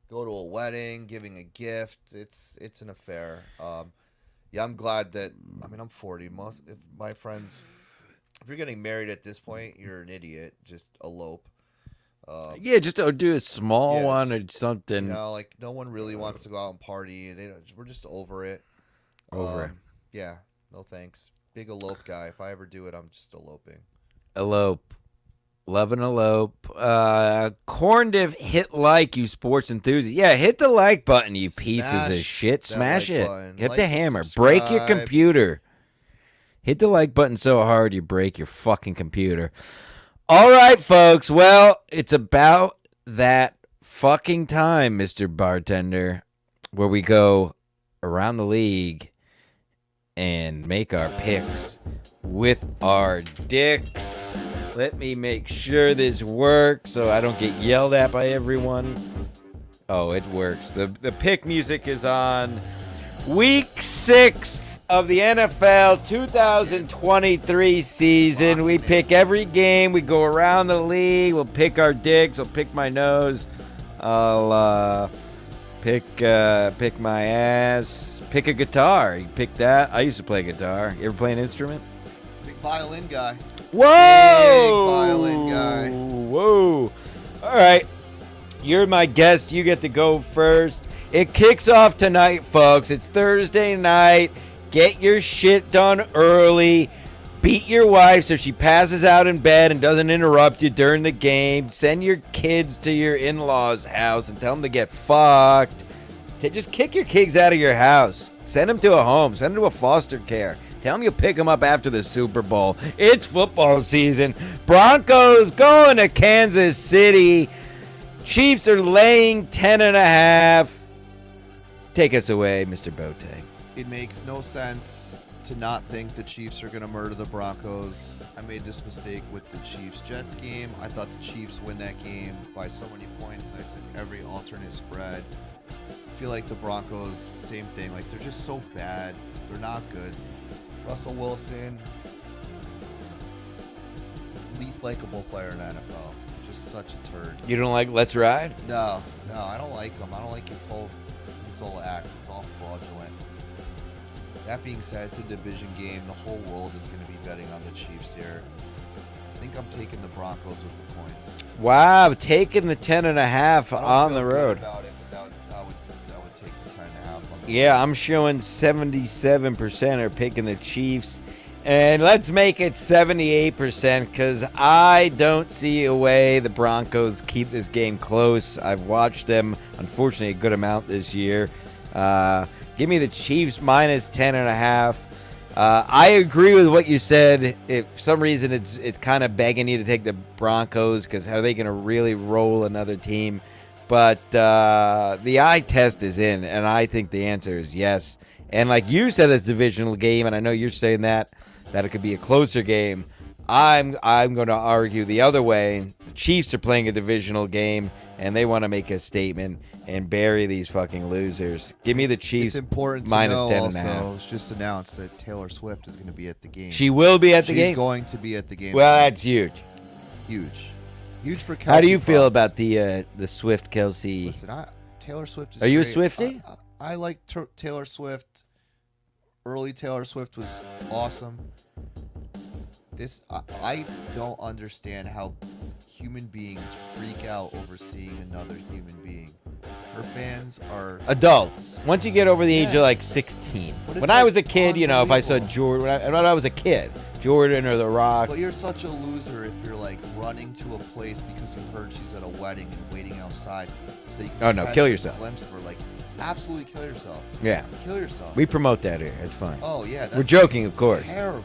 go to a wedding, giving a gift. It's an affair. I'm glad that. I mean, I'm 40. If my friends, if you're getting married at this point, you're an idiot. Just elope. Yeah, just do a small Yeah, one or just, something. You know, like no one really wants to go out and party. We're just over it. Yeah, no thanks. Big elope guy. If I ever do it, I'm just eloping. Elope. Love and elope. Corndiv, hit like, you sports enthusiasts. Yeah, hit the like button, you pieces of shit. Smash like it. button. Hit Like the and hammer. Break your subscribe. computer. Hit the like button so hard you break your fucking computer. All right, folks. Well, it's about that fucking time, Mr. Bartender, where we go around the league and make our picks with our dicks. Let me make sure this works so I don't get yelled at by everyone. Oh, it works. The pick music is on. Week 6 of the NFL 2023 season. We pick every game. We go around the league. We'll pick our dicks. I'll pick my nose. I'll pick my ass. Pick a guitar. You pick that. I used to play guitar. You ever play an instrument? Big violin guy. Whoa! Big violin guy. Whoa! All right. You're my guest. You get to go first. It kicks off tonight, folks. It's Thursday night. Get your shit done early. Beat your wife so she passes out in bed and doesn't interrupt you during the game. Send your kids to your in-laws' house and tell them to get fucked. Just kick your kids out of your house. Send them to a home. Send them to a foster care. Tell them you'll pick them up after the Super Bowl. It's football season. Broncos going to Kansas City. Chiefs are laying 10.5. Take us away, Mr. Boateng. It makes no sense to not think the Chiefs are going to murder the Broncos. I made this mistake with the Chiefs-Jets game. I thought the Chiefs win that game by so many points, and I took every alternate spread. I feel like the Broncos, same thing. Like, they're just so bad. They're not good. Russell Wilson, least likable player in the NFL. Just such a turd. You don't like Let's Ride? No, I don't like him. I don't like his whole act. It's all fraudulent. That being said, it's a division game. The whole world is going to be betting on the Chiefs here. I think I'm taking the Broncos with the points. Wow, taking the 10.5 I don't on feel the good road. about it, but I would take the 10.5 on the Yeah, I'm showing 77% are picking the Chiefs. And let's make it 78% because I don't see a way the Broncos keep this game close. I've watched them, unfortunately, a good amount this year. Give me the Chiefs minus 10.5. I agree with what you said. If for some reason it's kind of begging you to take the Broncos because how are they going to really roll another team? But the eye test is in, and I think the answer is yes. And like you said, it's a divisional game, and I know you're saying that it could be a closer game. I'm going to argue the other way. The Chiefs are playing a divisional game, and they want to make a statement and bury these fucking losers. Give me the Chiefs. It's important to minus know 10.5. also, it's just announced that Taylor Swift is going to be at the game. She will be at the She's game. going to be at the game. Well, that's huge. Huge for Kelsey. How do you feel Fox. about the Swift Kelsey? Listen, Taylor Swift is Are you a great. Swiftie? I like Taylor Swift. Early Taylor Swift was awesome. I don't understand how human beings freak out over seeing another human being. Her fans are Adults. Once you get over the age of Yes. like 16. But it's When I was a like kid, if I saw unbelievable. Jordan, when I was a kid, Jordan or The Rock. But you're such a loser if you're like running to a place because you heard she's at a wedding and waiting outside so you can Oh, no, catch kill a yourself. glimpse of her. Like, absolutely kill yourself. Yeah. Kill yourself. We promote that here. It's fine. Oh yeah, We're joking, of it's course. Terrible.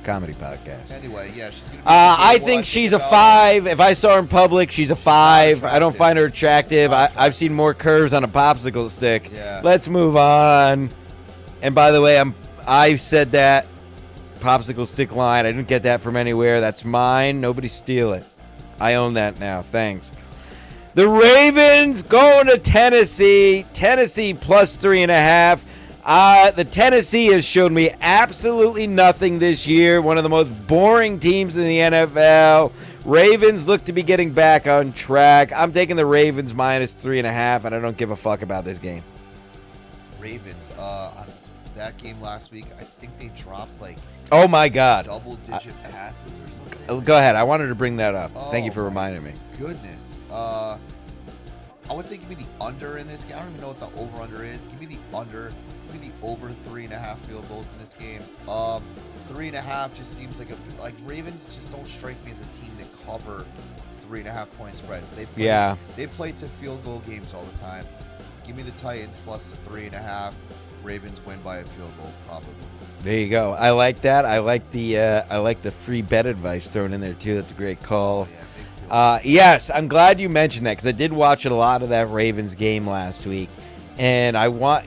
Comedy podcast. Anyway, yeah, she's gonna be. I think she's a 5. If I saw her in public, she's a 5. I don't attractive. find her attractive. Not I've seen more curves on a popsicle stick. Yeah. Let's move on. And by the way, I said that popsicle stick line. I didn't get that from anywhere. That's mine. Nobody steal it. I own that now. Thanks. The Ravens going to Tennessee. Tennessee plus 3.5. The Tennessee has shown me absolutely nothing this year. One of the most boring teams in the NFL. Ravens look to be getting back on track. I'm taking the Ravens minus 3.5, and I don't give a fuck about this game. Ravens. On that game last week, I think they dropped like Oh my God. double-digit passes or something. Go ahead. I wanted to bring that up. Thank you Oh for my reminding me. Goodness. I would say give me the under in this game. I don't even know what the over/under is. Give me the under. Give me the over 3.5 field goals in this game. 3.5 just seems like Ravens just don't strike me as a team that cover 3.5 point spreads. They play to field goal games all the time. Give me the Titans plus the 3.5. Ravens win by a field goal probably. There you go. I like that. I like the free bet advice thrown in there too. That's a great call. Oh, yeah, big field goal. Yes, I'm glad you mentioned that because I did watch a lot of that Ravens game last week. And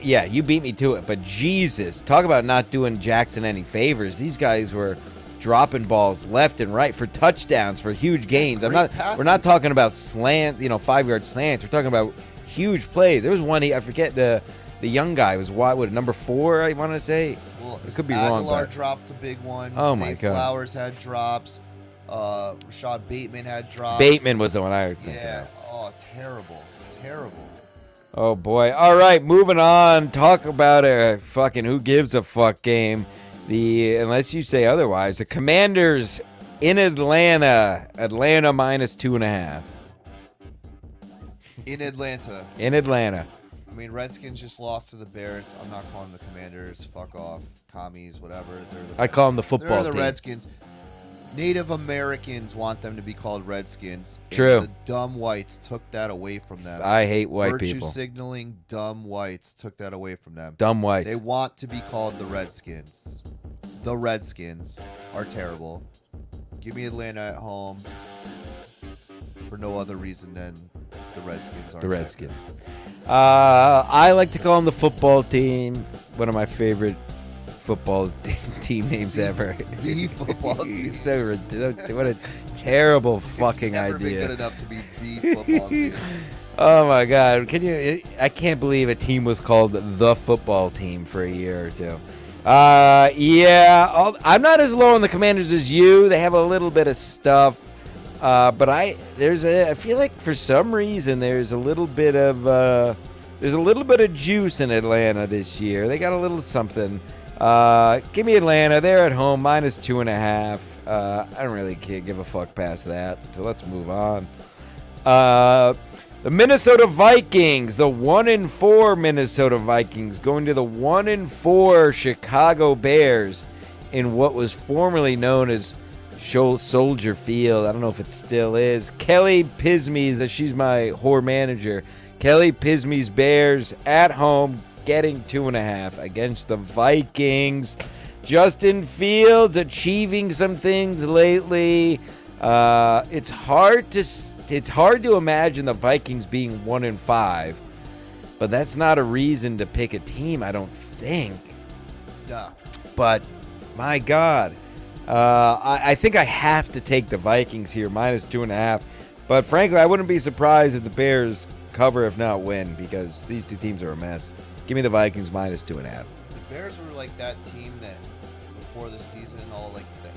you beat me to it. But Jesus, talk about not doing Jackson any favors. These guys were dropping balls left and right for touchdowns, for huge gains. Great We're passes. not talking about slants, 5-yard slants. We're talking about huge plays. There was one, I forget the young guy was number 4, I want to say. Well, It could be Aguilar wrong, but dropped a big one. Oh, Zay my God. Flowers had drops. Rashad Bateman had drops. Bateman was the one I was thinking Yeah. of. Oh, terrible. Oh boy. All right, moving on. Talk about a fucking who gives a fuck game. Unless you say otherwise, the Commanders in Atlanta minus 2.5. In Atlanta. In Atlanta. I mean, Redskins just lost to the Bears. I'm not calling them the Commanders. Fuck off. Commies, whatever. They're the I call them the football They're the team. Redskins. Native Americans want them to be called Redskins. True. And the dumb whites took that away from them. I hate white Virtue people. signaling dumb whites took that away from them. Dumb whites. They want to be called the Redskins. The Redskins are terrible. Give me Atlanta at home for no other reason than the Redskins are The Redskins. I like to call them the football team. One of my favorite football team names ever. The football team. What a terrible fucking Never been idea. good enough to be the football team. Oh my God! I can't believe a team was called the football team for a year or two. Yeah, I'm not as low on the Commanders as you. They have a little bit of stuff, but I feel like for some reason there's a little bit of juice in Atlanta this year. They got a little something. Give me Atlanta. They're at home, -2.5. I don't really give a fuck past that. So let's move on. The Minnesota Vikings, the 1-4 Minnesota Vikings, going to the 1-4 Chicago Bears in what was formerly known as Soldier Field. I don't know if it still is. Kelly Pismes, she's my whore manager. Kelly Pismes Bears at home, getting 2.5 against the Vikings. Justin Fields achieving some things lately. It's hard to imagine the Vikings being 1-5, but that's not a reason to pick a team, I don't think. Yeah. But my God, I think I have to take the Vikings here, -2.5. But frankly, I wouldn't be surprised if the Bears cover, if not win, because these two teams are a mess. Give me the Vikings -2.5. The Bears were like that team that before the season, all like the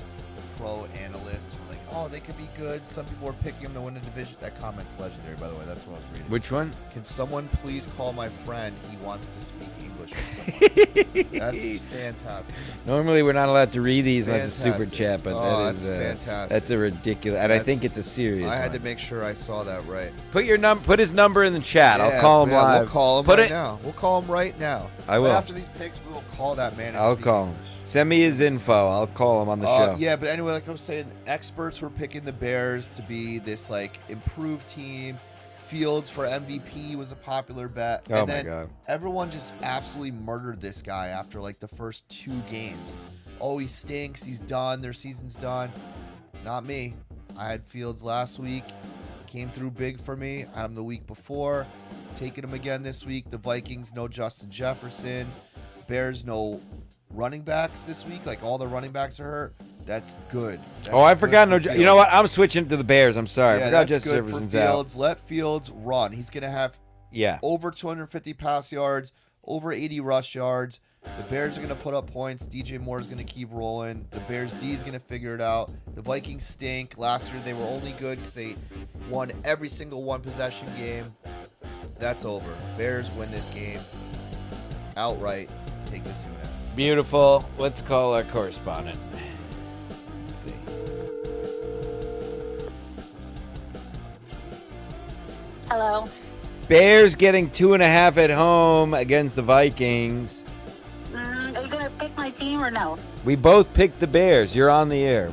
pro analysts were like, oh, they could be good. Some people were picking them to win the division. That comment's legendary, by the way. That's what I was reading. Which one? Can someone please call my friend? He wants to speak English with someone. That's fantastic. Normally, we're not allowed to read these as a super Fantastic. chat, but Oh, that is that's fantastic. That's a ridiculous, and I think it's a serious I had one. to make sure I saw that right. Put his number in the chat. Yeah, I'll call him yeah, live. We'll call him Put right it- now. We'll call him right now. I will. Right after these picks, we will call that man. And I'll speak call him. English. Send me his info. I'll call him on the show. Yeah, but anyway, like I was saying, experts were picking the Bears to be this like improved team. Fields for MVP was a popular bet. Oh and my then God. everyone just absolutely murdered this guy after like the first 2 games. Oh, he stinks. He's done. Their season's done. Not me. I had Fields last week. Came through big for me. I had him the week before. Taking him again this week. The Vikings, no Justin Jefferson. Bears, no running backs this week. Like all the running backs are hurt. That's good. That's I good forgot. for You know Fields. what? I'm switching to the Bears. I'm sorry. Yeah, I forgot that's Justin good for Jefferson's out. Fields. Let Fields run. He's going to have Yeah. over 250 pass yards, over 80 rush yards. The Bears are going to put up points. DJ Moore is going to keep rolling. The Bears D is going to figure it out. The Vikings stink. Last year they were only good because they won every single one possession game. That's over. Bears win this game outright. Take the 2.5. Beautiful. Let's call our correspondent. Let's see. Hello. Bears getting 2.5 at home against the Vikings. Are you gonna pick my team or no? We both picked the Bears. You're on the air.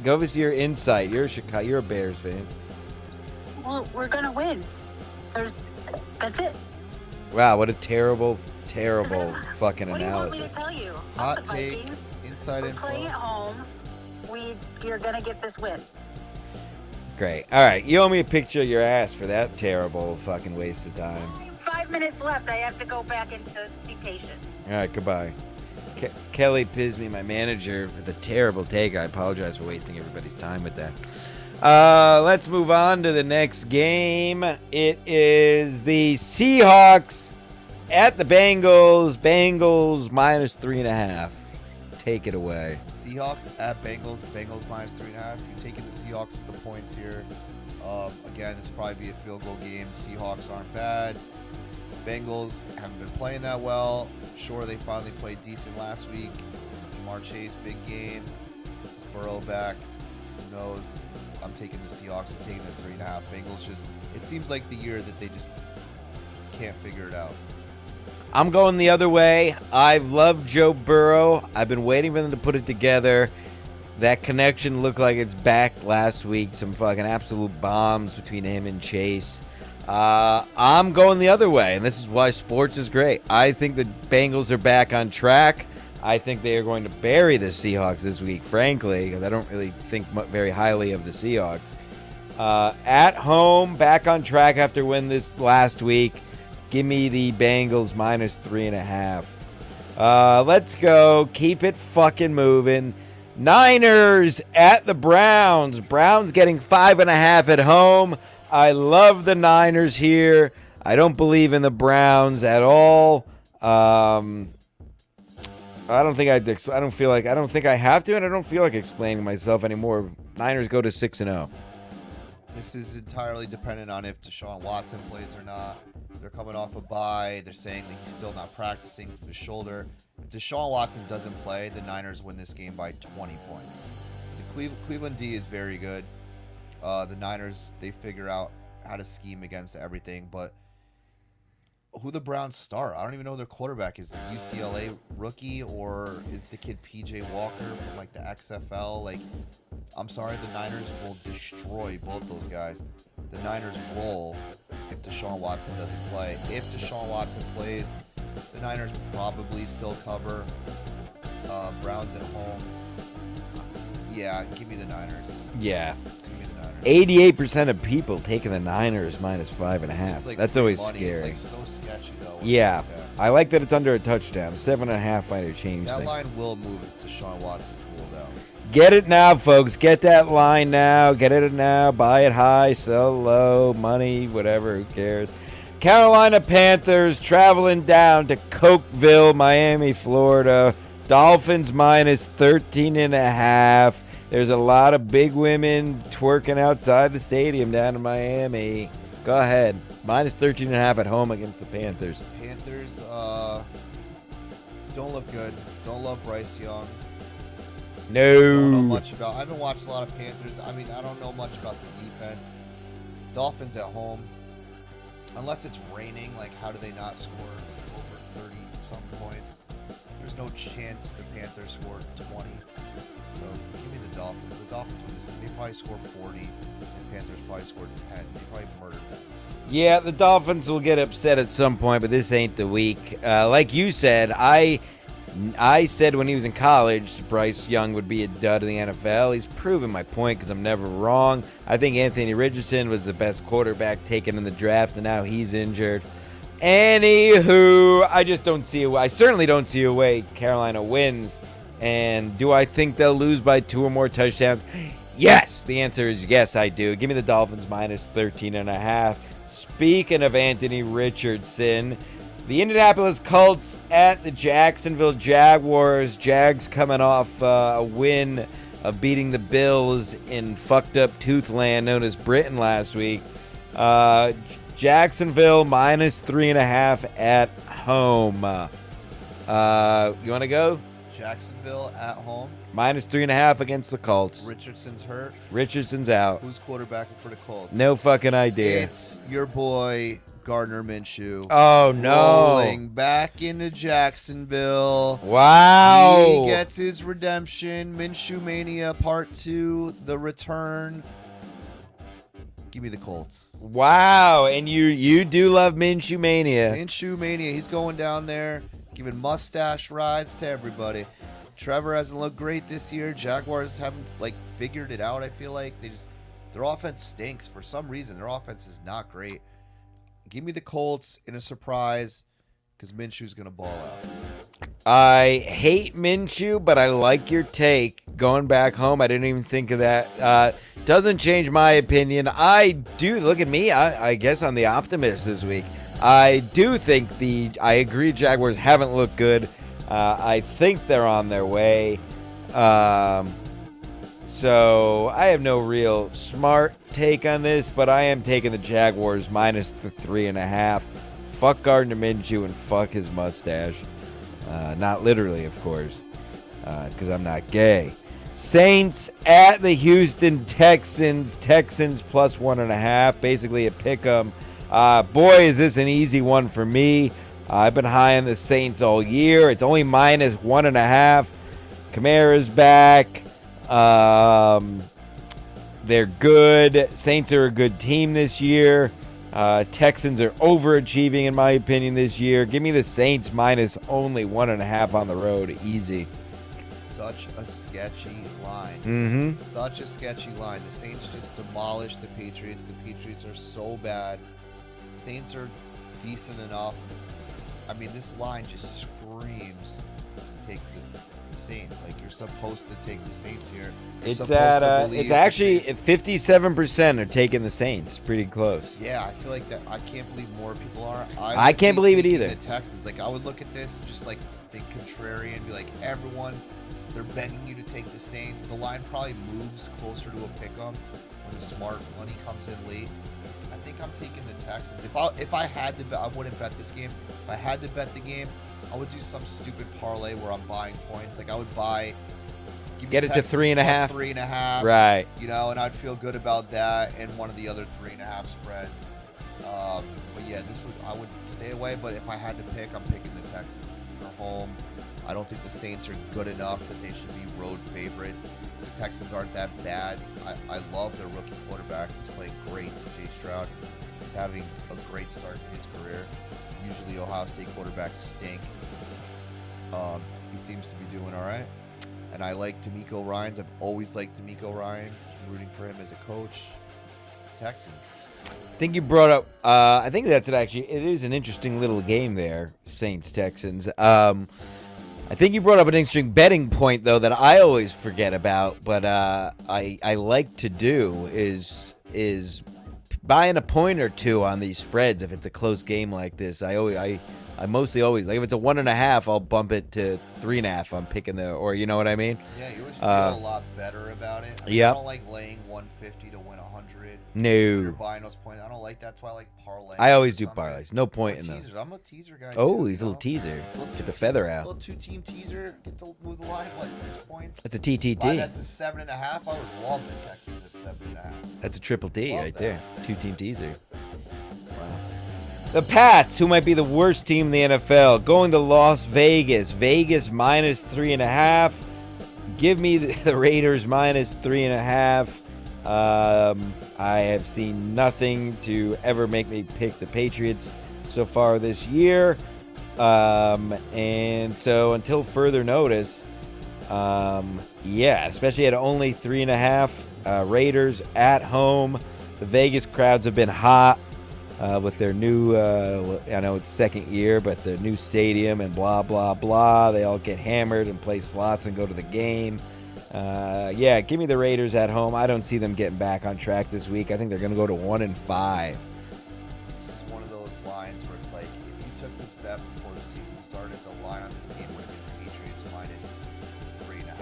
Give us your insight. You're a Bears fan. Well, we're gonna win. That's it. Wow, what a terrible fucking What do you want me analysis. to tell you? Hot Fuck the take, Vikings. inside We're playing at info. home. You're gonna get this win. Great. All right, you owe me a picture of your ass for that terrible fucking waste of time. 5 minutes left. I have to go back and be patient. All right, goodbye. Kelly Pisme, my manager, with a terrible take. I apologize for wasting everybody's time with that. Let's move on to the next game. It is the Seahawks at the Bengals. Bengals -3.5. Take it away. Seahawks at Bengals. Bengals -3.5. You're taking the Seahawks with the points here. Again, this will probably be a field goal game. Seahawks aren't bad. Bengals haven't been playing that well. Sure, they finally played decent last week. Jamar Chase, big game. Is Burrow back? Who knows? I'm taking the Seahawks. I'm taking the 3.5. Bengals just, it seems like the year that they just can't figure it out. I'm going the other way. I've loved Joe Burrow. I've been waiting for them to put it together. That connection looked like it's back last week. Some fucking absolute bombs between him and Chase. I'm going the other way, and this is why sports is great. I think the Bengals are back on track. I think they are going to bury the Seahawks this week, frankly, because I don't really think very highly of the Seahawks. At home, back on track after win this last week. Give me the Bengals minus 3.5. Let's go. Keep it fucking moving. Niners at the Browns. Browns getting 5.5 at home. I love the Niners here. I don't believe in the Browns at all. I don't think I have to, and I don't feel like explaining myself anymore. Niners go to 6-0. This is entirely dependent on if Deshaun Watson plays or not. They're coming off a bye. They're saying that he's still not practicing with his shoulder. If Deshaun Watson doesn't play, the Niners win this game by 20 points. The Cleveland D is very good. The Niners, they figure out how to scheme against everything, but who the Browns start? I don't even know their quarterback. Is the UCLA rookie, or is the kid PJ Walker from like the XFL? Like, I'm sorry, the Niners will destroy both those guys. The Niners roll if Deshaun Watson doesn't play. If Deshaun Watson plays, the Niners probably still cover. Browns at home. Yeah, give me the Niners. Yeah. Give me the Niners. 88% of people taking the Niners minus 5.5. Seems like That's free always money. scary. It's like so sketchy though. Yeah. Like that. I like that it's under a touchdown. 7.5 might have changed That things. line will move if Deshaun Watson's ruled out. Get it now, folks. Get that line now. Get it now. Buy it high, sell low, money, whatever. Who cares? Carolina Panthers traveling down to Cokeville, Miami, Florida. Dolphins minus 13.5. There's a lot of big women twerking outside the stadium down in Miami. Go ahead. Minus 13.5 at home against the Panthers. Panthers don't look good. Don't love Bryce Young. Don't know No. much about. I haven't watched a lot of Panthers. I mean, I don't know much about the defense. Dolphins at home. Unless it's raining, like how do they not score over 30 some points? There's no chance the Panthers score 20. So give me the Dolphins. The Dolphins win this. They probably score 40. The Panthers probably score 10. They probably murder them. Yeah, the Dolphins will get upset at some point, but this ain't the week. Like you said, I said when he was in college, Bryce Young would be a dud in the NFL. He's proven my point because I'm never wrong. I think Anthony Richardson was the best quarterback taken in the draft, and now he's injured. Anywho, I certainly don't see a way Carolina wins. And do I think they'll lose by 2 or more touchdowns? Yes! The answer is yes, I do. Give me the Dolphins minus 13.5. Speaking of Anthony Richardson, the Indianapolis Colts at the Jacksonville Jaguars. Jags coming off a win of beating the Bills in fucked up Toothland known as Britain last week. Jacksonville minus 3.5 at home. You want to go? Jacksonville at home. Minus 3.5 against the Colts. Richardson's hurt. Richardson's out. Who's quarterbacking for the Colts? No fucking idea. It's your boy Gardner Minshew. Oh no! Rolling back into Jacksonville. Wow! He gets his redemption. Minshew Mania Part 2, The Return. Give me the Colts. Wow! And you do love Minshew Mania. Minshew Mania. He's going down there, giving mustache rides to everybody. Trevor hasn't looked great this year. Jaguars haven't figured it out. I feel like their offense stinks for some reason. Their offense is not great. Give me the Colts in a surprise because Minshew's gonna ball out. I hate Minshew, but I like your take. Going back home, I didn't even think of that. Doesn't change my opinion. I do look at me. I guess I'm the optimist this week. I do think I agree. Jaguars haven't looked good. I think they're on their way. So I have no real smart take on this, but I am taking the Jaguars minus the 3.5. Fuck Gardner Minshew and fuck his mustache. Not literally, of course, because I'm not gay. Saints at the Houston Texans. Texans plus 1.5. Basically a pick 'em. Boy, is this an easy one for me. I've been high on the Saints all year. It's only minus 1.5. Kamara's back. They're good. Saints are a good team this year. Texans are overachieving, in my opinion, this year. Give me the Saints minus only 1.5 on the road. Easy. Such a sketchy line. Mm-hmm. Such a sketchy line. The Saints just demolished the Patriots. The Patriots are so bad. Saints are decent enough. I mean, this line just screams take the Saints. Like, you're supposed to take the Saints here. You're It's supposed at to believe it's the actually Saints. 57% are taking the Saints. Pretty close. Yeah, I feel like that. I can't believe more people are. I would can't be believe it taking either. The Texans. Like, I would look at this and just like think contrarian, be like, everyone, they're begging you to take the Saints. The line probably moves closer to a pick 'em when the smart money comes in late. I think I'm taking the Texans. If I had to bet, I wouldn't bet this game. If I had to bet the game, I would do some stupid parlay where I'm buying points. Like, I would buy. Give me Get it to Texans 3.5. plus 3.5. Right. You know, and I'd feel good about that and one of the other 3.5 spreads. But yeah, I would stay away. But if I had to pick, I'm picking the Texans. They're home. I don't think the Saints are good enough that they should be road favorites. The Texans aren't that bad. I love their rookie quarterback. He's playing great. CJ Stroud is having a great start to his career. Usually Ohio State quarterbacks stink. He seems to be doing all right. And I like D'Amico Ryans. I've always liked D'Amico Ryans. I'm rooting for him as a coach. Texans. I think you brought up. I think that's it. Actually, it is an interesting little game there, Saints Texans. I think you brought up an interesting betting point though that I always forget about, but I like to do is buying a point or two on these spreads if it's a close game like this. I mostly always like if it's a 1.5, I'll bump it to 3.5. I'm picking or you know what I mean. Yeah, you always feel a lot better about it. I Yep. don't like laying 150 to win 100. No. You're buying those points. I don't like that. That's why I like parlay. I always do parlays. No point in those. Teasers. I'm a teaser guy. Oh, too, he's a you little know? teaser. Little Get the two-team- feather out. Little 2-team teaser. Get to move the line. What, 6 points? That's a Line TTT. that to 7.5. I would love the Texans at 7.5. That's a triple T Love right that. there. 2-team teaser. Wow. The Pats, who might be the worst team in the NFL, going to Las Vegas. Vegas minus 3.5. Give me the Raiders minus 3.5. I have seen nothing to ever make me pick the Patriots so far this year. And so until further notice, yeah, especially at only 3.5. Raiders at home. The Vegas crowds have been hot with their new, I know it's second year, but the new stadium and blah, blah, blah. They all get hammered and play slots and go to the game. Yeah, give me the Raiders at home. I don't see them getting back on track this week. I think they're going to go to 1-5. This is one of those lines where it's like, if you took this bet before the season started, the line on this game would have been Patriots minus 3.5.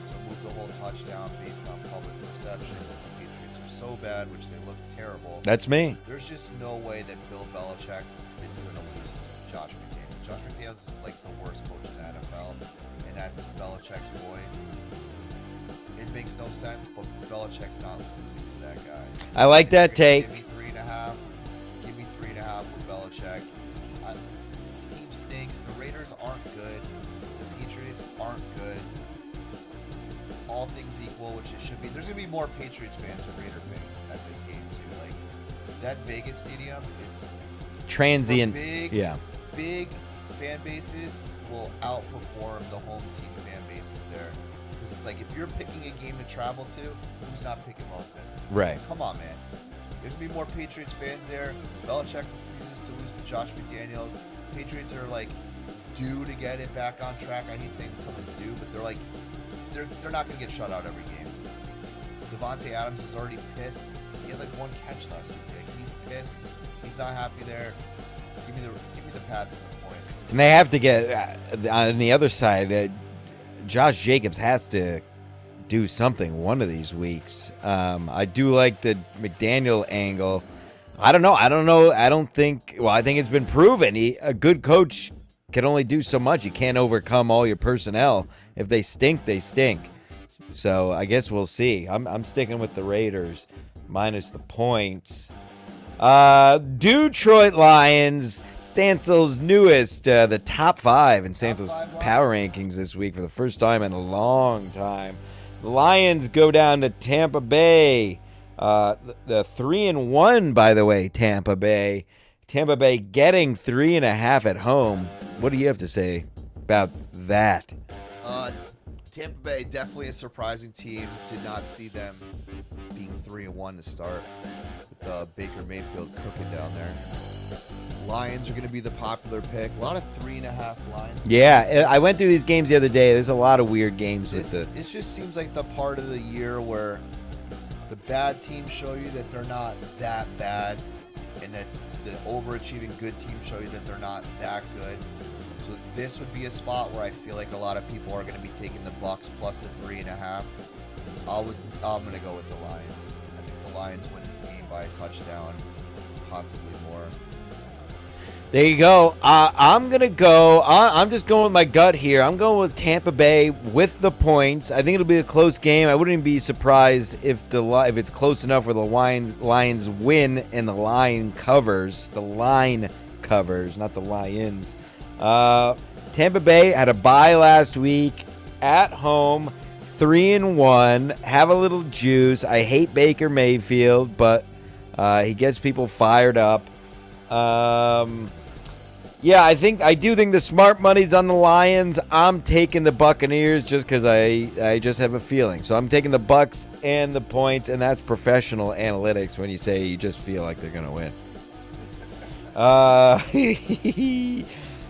So move the whole touchdown based on public perception that the Patriots are so bad, which they look terrible. That's me. There's just no way that Bill Belichick is going to lose to Josh McDaniels. Josh McDaniels is like the worst coach in the NFL, and that's Belichick's boy. It makes no sense, but Belichick's not losing to that guy. I like that take. Give me 3.5. Give me 3.5 with Belichick. His team stinks. The Raiders aren't good. The Patriots aren't good. All things equal, which it should be. There's gonna be more Patriots fans than Raider fans at this game too. Like, that Vegas stadium is Transient. for Yeah. big fan bases will outperform the home team fan bases there. Because it's like, if you're picking a game to travel to, who's not picking Las Vegas? Right. Come on, man. There's going to be more Patriots fans there. Belichick refuses to lose to Josh McDaniels. Patriots are, like, due to get it back on track. I hate saying someone's due, but they're, like, they're not going to get shut out every game. Devontae Adams is already pissed. He had, like, one catch last week. Like, he's pissed. He's not happy there. Give me the Pats and the points. And they have to get, on the other side, Josh Jacobs has to do something one of these weeks. I do like the McDaniel angle. I don't know. I think it's been proven. A good coach can only do so much. You can't overcome all your personnel. If they stink, they stink. So I guess we'll see. I'm sticking with the Raiders minus the points. Detroit Lions, Stansel's newest, the top 5 in Stansel's power rankings this week for the first time in a long time. The Lions go down to Tampa Bay. The 3-1, by the way, Tampa Bay. Tampa Bay getting 3.5 at home. What do you have to say about that? Tampa Bay, definitely a surprising team. Did not see them being 3-1 to start with Baker Mayfield cooking down there. Lions are going to be the popular pick. A lot of 3.5 lines. Yeah, I went through these games the other day. There's a lot of weird games with It just seems like the part of the year where the bad teams show you that they're not that bad, and that the overachieving good teams show you that they're not that good. So this would be a spot where I feel like a lot of people are going to be taking the Bucks plus the 3.5. I'm going to go with the Lions. I think the Lions win this game by a touchdown, possibly more. There you go. I'm going to go. I'm just going with my gut here. I'm going with Tampa Bay with the points. I think it'll be a close game. I wouldn't even be surprised if it's close enough where the Lions win and the line covers. The line covers, not the Lions. Tampa Bay had a bye last week at home, 3-1. Have a little juice. I hate Baker Mayfield, but he gets people fired up. Yeah, I do think the smart money's on the Lions. I'm taking the Buccaneers just because I just have a feeling. So I'm taking the Bucks and the points, and that's professional analytics when you say you just feel like they're gonna win.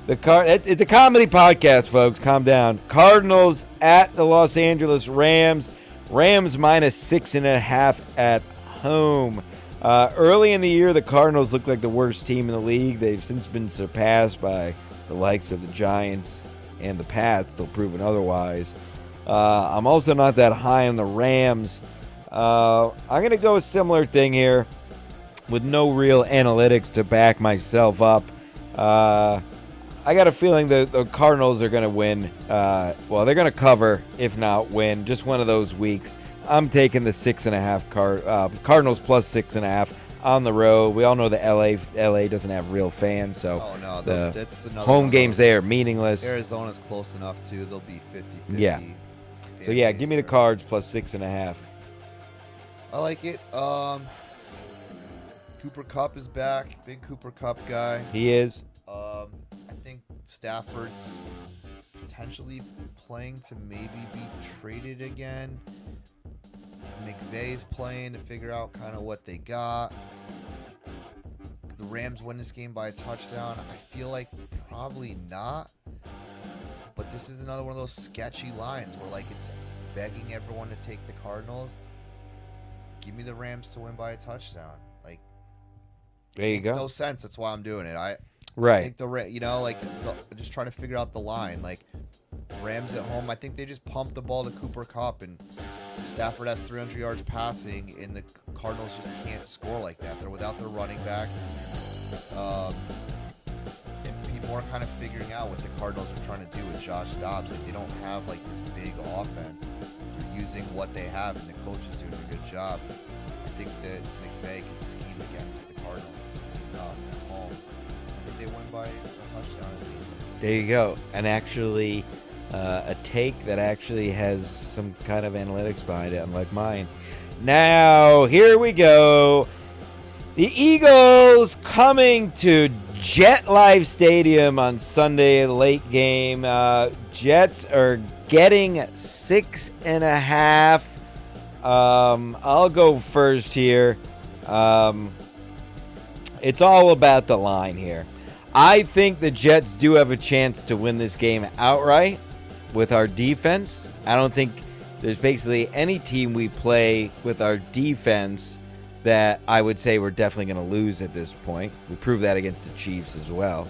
It's a comedy podcast, folks. Calm down. Cardinals at the Los Angeles Rams. Rams minus 6.5 at home. Early in the year, the Cardinals looked like the worst team in the league. They've since been surpassed by the likes of the Giants and the Pats, still proven otherwise. I'm also not that high on the Rams. I'm going to go a similar thing here with no real analytics to back myself up. I got a feeling the Cardinals are going to win. Well, they're going to cover, if not win. Just one of those weeks. I'm taking the 6.5 Cardinals plus 6.5 on the road. We all know that LA doesn't have real fans, so that's another home games there meaningless. Arizona's close enough too. They'll be 50-50. Yeah. So yeah, give me the Cards plus 6.5. I like it. Cooper Kupp is back. Big Cooper Kupp guy. He is. I think Stafford's potentially playing to maybe be traded again. McVay's playing to figure out kind of what they got. The Rams win this game by a touchdown. I feel like probably not. But this is another one of those sketchy lines where like it's begging everyone to take the Cardinals. Give me the Rams to win by a touchdown. Like, there you makes go. No sense. That's why I'm doing it. I Right. think just trying to figure out the line. Like, Rams at home, I think they just pumped the ball to Cooper Kupp, and Stafford has 300 yards passing, and the Cardinals just can't score like that. They're without their running back. And people are kind of figuring out what the Cardinals are trying to do with Josh Dobbs. Like, they don't have, like, this big offense. They're using what they have, and the coach is doing a good job. I think that McVay can scheme against the Cardinals enough at home. I think they win by a touchdown at least. There you go. And actually, a take that actually has some kind of analytics behind it, unlike mine. Now, here we go. The Eagles coming to Jet Life Stadium on Sunday, late game. Jets are getting 6.5. I'll go first here. It's all about the line here. I think the Jets do have a chance to win this game outright with our defense. I don't think there's basically any team we play with our defense that I would say we're definitely going to lose at this point. We proved that against the Chiefs as well.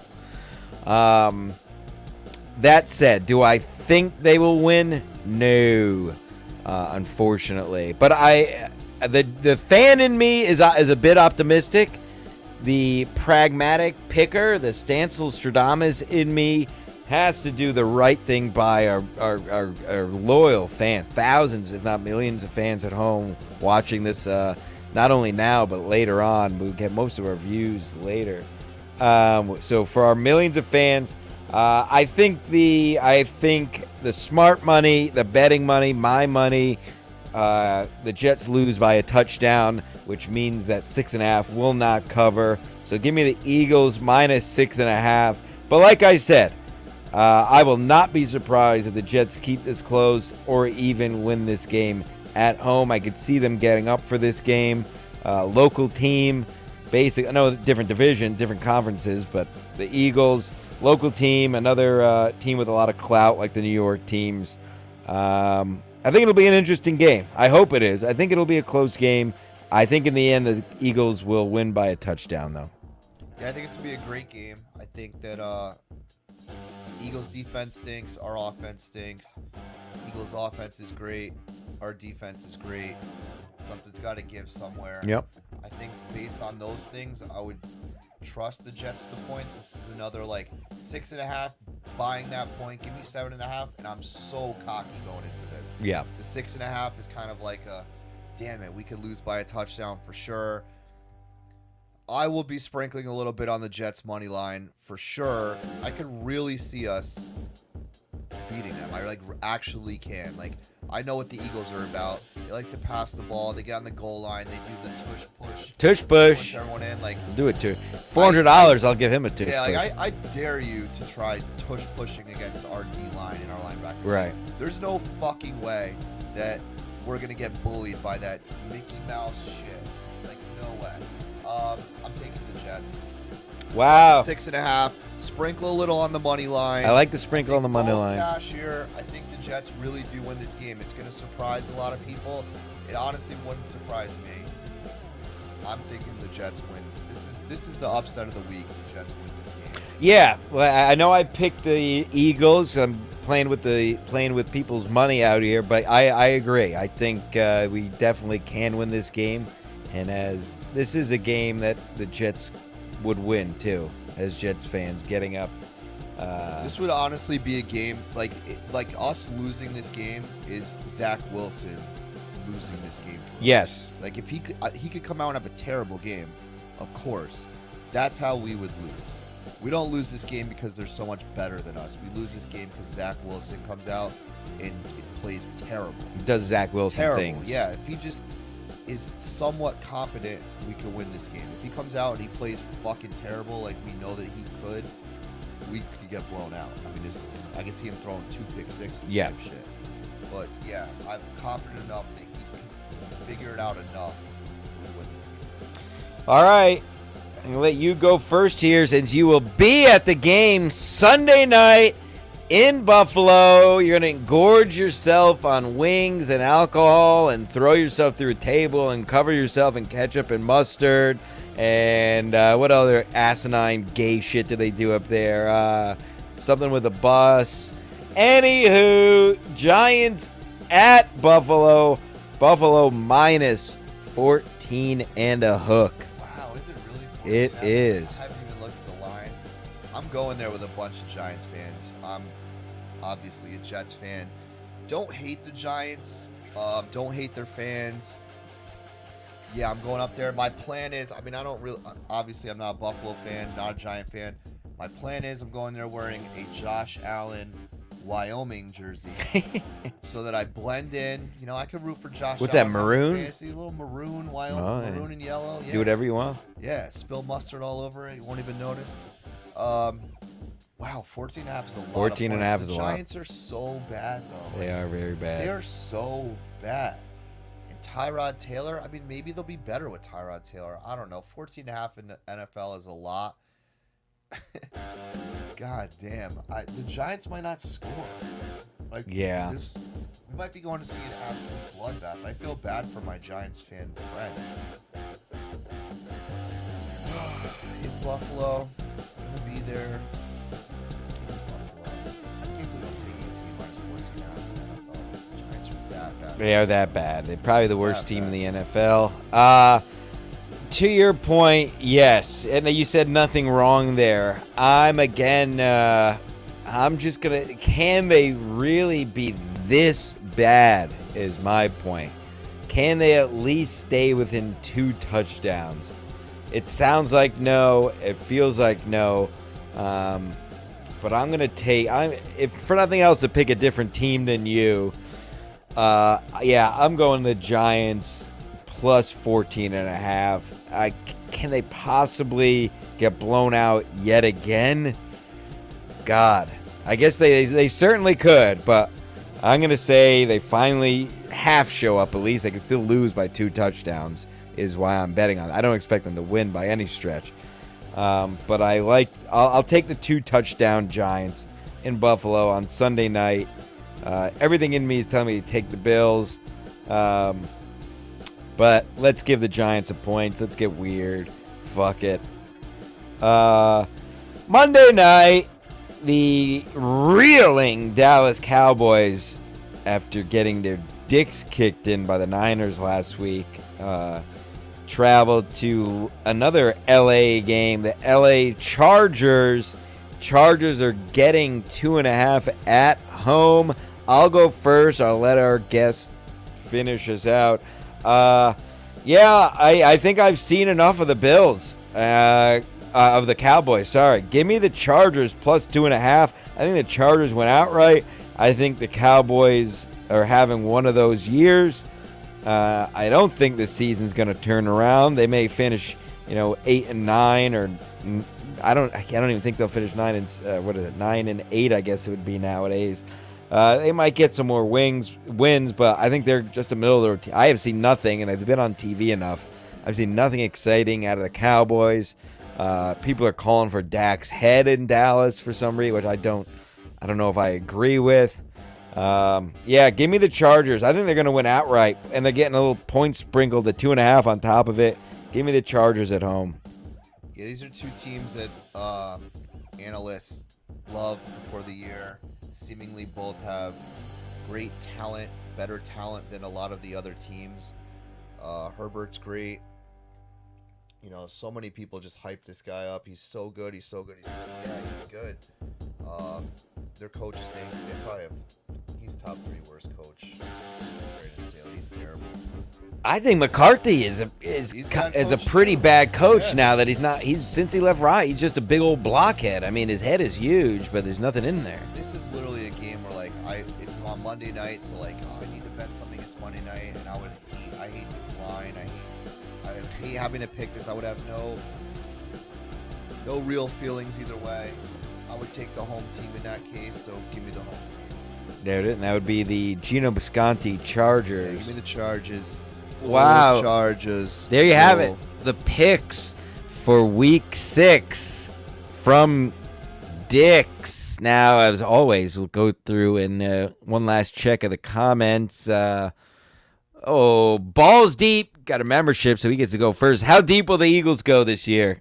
That said, do I think they will win? No, unfortunately. But the fan in me is a bit optimistic. The pragmatic picker, the Stancil Stradamus in me has to do the right thing by our loyal fan, thousands, if not millions of fans at home watching this, not only now, but later on. We'll get most of our views later. So for our millions of fans, I think the smart money, the betting money, my money, the Jets lose by a touchdown, which means that 6.5 will not cover. So give me the Eagles minus 6.5. But like I said, I will not be surprised if the Jets keep this close or even win this game at home. I could see them getting up for this game. Local team, I know different division, different conferences, but the Eagles, local team, another team with a lot of clout like the New York teams. I think it'll be an interesting game. I hope it is. I think it'll be a close game. I think in the end the Eagles will win by a touchdown, though. Yeah, I think it's going to be a great game. I think that Eagles defense stinks. Our offense stinks. Eagles offense is great. Our defense is great. Something's got to give somewhere. Yep. I think based on those things, I would trust the Jets to points. This is another 6.5, buying that point. Give me 7.5, and I'm so cocky going into this. Yeah. The 6.5 is kind of like damn it, we could lose by a touchdown for sure. I will be sprinkling a little bit on the Jets money line for sure. I could really see us beating them. I actually can. I know what the Eagles are about. They like to pass the ball. They get on the goal line. They do the tush push. Tush push. Push everyone in. Do it too. $400. I'll give him a tush push. I dare you to try tush pushing against our D line and our linebackers. Right. There's no fucking way that we're gonna get bullied by that Mickey Mouse shit. No way. I'm taking the Jets. Wow. 6.5. Sprinkle a little on the money line. I like the sprinkle on the money line. Cash here. I think the Jets really do win this game. It's going to surprise a lot of people. It honestly wouldn't surprise me. I'm thinking the Jets win. This is the upset of the week. The Jets win this game. Yeah. Well, I know I picked the Eagles. I'm playing with people's money out here, but I agree. I think we definitely can win this game, and as this is a game that the Jets would win too, as Jets fans getting up. This would honestly be a game like us losing this game is Zach Wilson losing this game. Yes. If he could come out and have a terrible game, of course. That's how we would lose. We don't lose this game because they're so much better than us. We lose this game because Zach Wilson comes out and plays terrible. He does Zach Wilson terrible things. Yeah, if he just is somewhat competent, we could win this game. If he comes out and he plays fucking terrible like we know that he could, we could get blown out. I can see him throwing 2 pick sixes type shit. But yeah, I'm confident enough that he can figure it out enough to win this game. All right. I'm going to let you go first here since you will be at the game Sunday night in Buffalo. You're going to engorge yourself on wings and alcohol and throw yourself through a table and cover yourself in ketchup and mustard. And what other asinine gay shit do they do up there? Something with a bus. Anywho, Giants at Buffalo. Buffalo minus 14 and a hook. Wow, is it really? It is. I haven't even looked at the line. I'm going there with a bunch of Giants fans. I'm obviously a Jets fan. Don't hate the Giants. Don't hate their fans. Yeah, I'm going up there. My plan is, I don't really, obviously I'm not a Buffalo fan, not a Giant fan. My plan is I'm going there wearing a Josh Allen Wyoming jersey so that I blend in. I could root for Josh What's Allen. that, maroon? Fancy, a little maroon, Wyoming, maroon and yellow. Yeah. Do whatever you want. Yeah, spill mustard all over it. You won't even notice. Wow, 14.5 is a lot. 14.5 is a lot. The Giants are so bad, though. They are very bad. They are so bad. And Tyrod Taylor, maybe they'll be better with Tyrod Taylor. I don't know. 14.5 in the NFL is a lot. God damn. The Giants might not score. Yeah. We might be going to see an absolute bloodbath. I feel bad for my Giants fan friends. In Buffalo, gonna be there. Buffalo. I can't believe I'm taking a team minus 14 out of the NFL. The Giants are that bad. They are that bad. They're probably the worst team in the NFL. To your point, yes, and you said nothing wrong there. I'm I'm just going to... Can they really be this bad is my point. Can they at least stay within 2 touchdowns? It sounds like no. It feels like no. But I'm going to take... if for nothing else, to pick a different team than you. I'm going the Giants plus 14.5. Can they possibly get blown out yet again? God, I guess they certainly could, but I'm going to say they finally half show up at least. They can still lose by 2 touchdowns is why I'm betting on it. I don't expect them to win by any stretch. But I'll take the 2 touchdown Giants in Buffalo on Sunday night. Everything in me is telling me to take the Bills. But let's give the Giants a point. Let's get weird. Fuck it. Monday night, the reeling Dallas Cowboys, after getting their dicks kicked in by the Niners last week, traveled to another LA game. The LA Chargers. Chargers are getting 2.5 at home. I'll go first. I'll let our guest finish us out. I think I've seen enough of the Bills. Of the Cowboys, sorry. Give me the Chargers plus 2.5. I think the Chargers went outright. I think the Cowboys are having one of those years. I don't think the season's going to turn around. They may finish, 8-9, or I don't even think they'll finish 9-8. I guess it would be nowadays. They might get some more wins, but I think they're just the middle of the road. I have seen nothing, and I've been on TV enough. I've seen nothing exciting out of the Cowboys. People are calling for Dak's head in Dallas for some reason, which I don't know if I agree with. Give me the Chargers. I think they're going to win outright, and they're getting a little point sprinkled, the 2.5 on top of it. Give me the Chargers at home. Yeah, these are 2 teams that analysts loved before the year. Seemingly both have great talent, better talent than a lot of the other teams. Herbert's great. So many people just hype this guy up. He's so good. He's so good. Yeah, he's good. Their coach stinks. He's top 3 worst coach. He's terrible. I think McCarthy is a pretty bad coach now that he's not. Since he left Riot, he's just a big old blockhead. I mean, his head is huge, but there's nothing in there. This is literally a game where it's on Monday night, so I need to bet something. It's Monday night, and I hate this line. I hate having to pick this. I would have no real feelings either way. I would take the home team in that case, so give me the home team. There it is, and that would be the Gino Bisconti Chargers. Yeah, give me the Chargers. Wow. Chargers. There you have it. The picks for week 6 from Dix. Now, as always, we'll go through and one last check of the comments. Balls Deep got a membership, so he gets to go first. How deep will the Eagles go this year?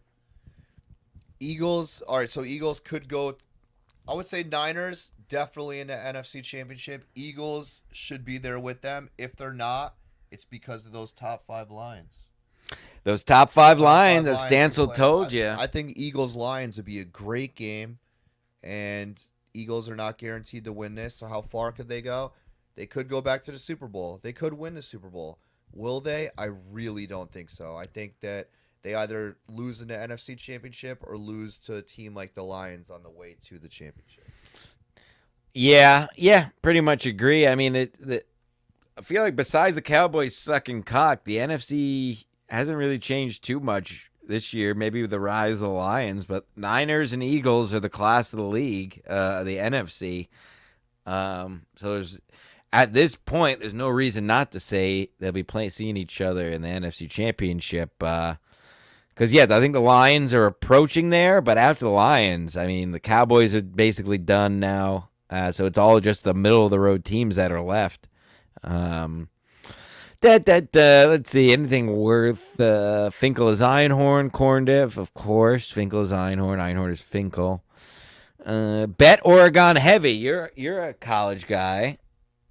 Eagles. All right, so Eagles could go. I would say Niners definitely in the NFC Championship. Eagles should be there with them. If they're not, it's because of those top 5 Lions. Those top 5 Lions that Stansel told you. I think Eagles-Lions would be a great game, and Eagles are not guaranteed to win this, so how far could they go? They could go back to the Super Bowl. They could win the Super Bowl. Will they? I really don't think so. I think that they either lose in the NFC Championship or lose to a team like the Lions on the way to the championship. Yeah, pretty much agree. I mean, I feel like besides the Cowboys sucking cock, the NFC hasn't really changed too much this year. Maybe with the rise of the Lions, but Niners and Eagles are the class of the league, the NFC. So there's, at this point, there's no reason not to say they'll be seeing each other in the NFC Championship. Because, I think the Lions are approaching there, but after the Lions, I mean, the Cowboys are basically done now. So it's all just the middle-of-the-road teams that are left. Let's see, anything worth Finkel is Einhorn, Corndiff, of course. Finkel is Einhorn, Einhorn is Finkel. Bet Oregon heavy. You're a college guy.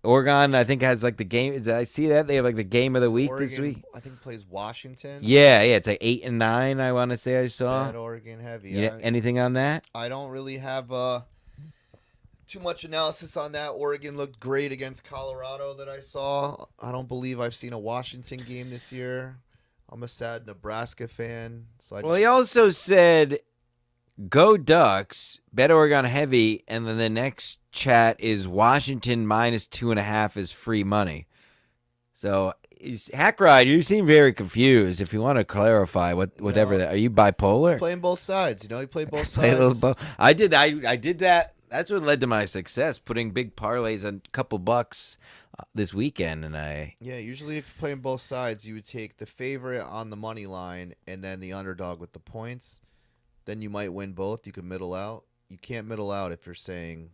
Oregon, I think, has like the game. Did I see that? They have like the game of the week Oregon, this week. I think plays Washington. Yeah, it's like 8 and 9. I want to say I saw. Bet Oregon heavy. Anything on that? I don't really have too much analysis on that. Oregon looked great against Colorado that I saw. I don't believe I've seen a Washington game this year. I'm a sad Nebraska fan. So Well, he also said, go Ducks, bet Oregon heavy, and then the next chat is Washington -2.5 is free money. So, Hackride, you seem very confused. If you want to clarify whatever that, are you bipolar? he's playing both sides. He played both Play a sides. little I did that. That's what led to my success, putting big parlays on a couple bucks this weekend, and Yeah, usually if you're playing both sides, you would take the favorite on the money line and then the underdog with the points. Then you might win both. You can middle out. You can't middle out if you're saying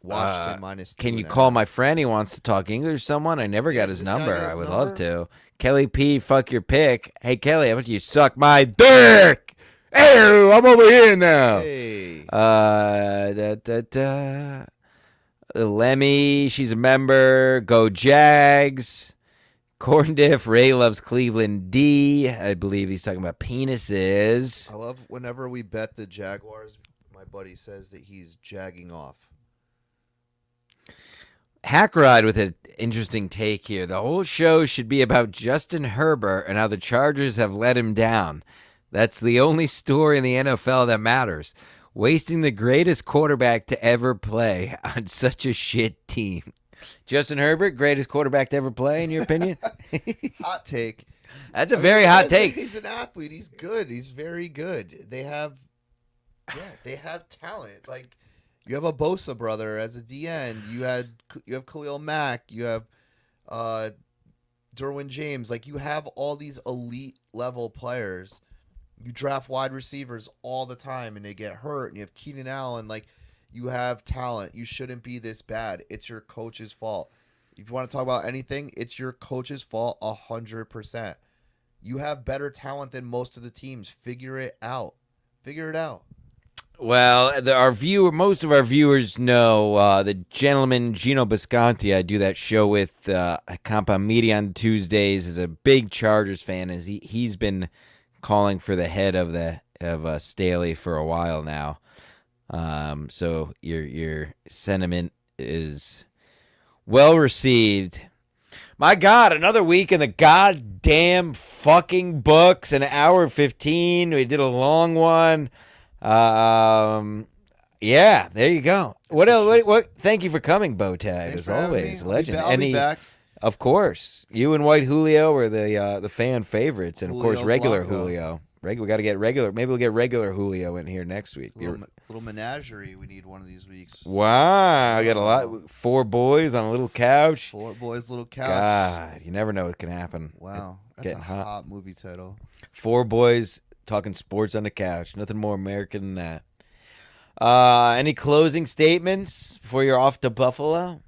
Washington -2.5. Can you call my friend? He wants to talk English. Someone I never got his this guy number. got his I would number? love to. Kelly P, fuck your pick. Hey Kelly, how about you suck my dick? Hey, I'm over here now. Hey. Lemmy, she's a member. Go Jags. Corndiff, Ray loves Cleveland D. I believe he's talking about penises. I love whenever we bet the Jaguars, my buddy says that he's jagging off. Hackride with an interesting take here. The whole show should be about Justin Herbert and how the Chargers have let him down. That's the only story in the NFL that matters. Wasting the greatest quarterback to ever play on such a shit team. Justin Herbert, greatest quarterback to ever play, in your opinion? Hot take. That's a very hot take. He's an athlete. He's good. He's very good. They have talent. Like, you have a Bosa brother as a D end. You have Khalil Mack. You have Derwin James. Like, you have all these elite level players. You draft wide receivers all the time, and they get hurt. And you have Keenan Allen. Like, you have talent. You shouldn't be this bad. It's your coach's fault. If you want to talk about anything, it's your coach's fault 100%. You have better talent than most of the teams. Figure it out. Figure it out. Well, most of our viewers know the gentleman Gino Bisconti. I do that show with Compa Media on Tuesdays. Is a big Chargers fan. He's been calling for the head of Staley for a while now. So your sentiment is well received. My God, another week in the goddamn fucking books. An hour 15. We did a long one. Yeah, there you go. What else? What? Thank you for coming, Bowtag, as always. Legend. I'll be back. Of course, you and White Julio were the fan favorites, and of course Julio regular Blanco. Julio. We got to get regular. Maybe we'll get regular Julio in here next week. Little menagerie we need one of these weeks. Wow, I got a lot. 4 boys on a little couch. 4 boys, little couch. God, you never know what can happen. Wow, that's Getting a hot. hot movie title. 4 boys talking sports on the couch. Nothing more American than that. Any closing statements before you're off to Buffalo?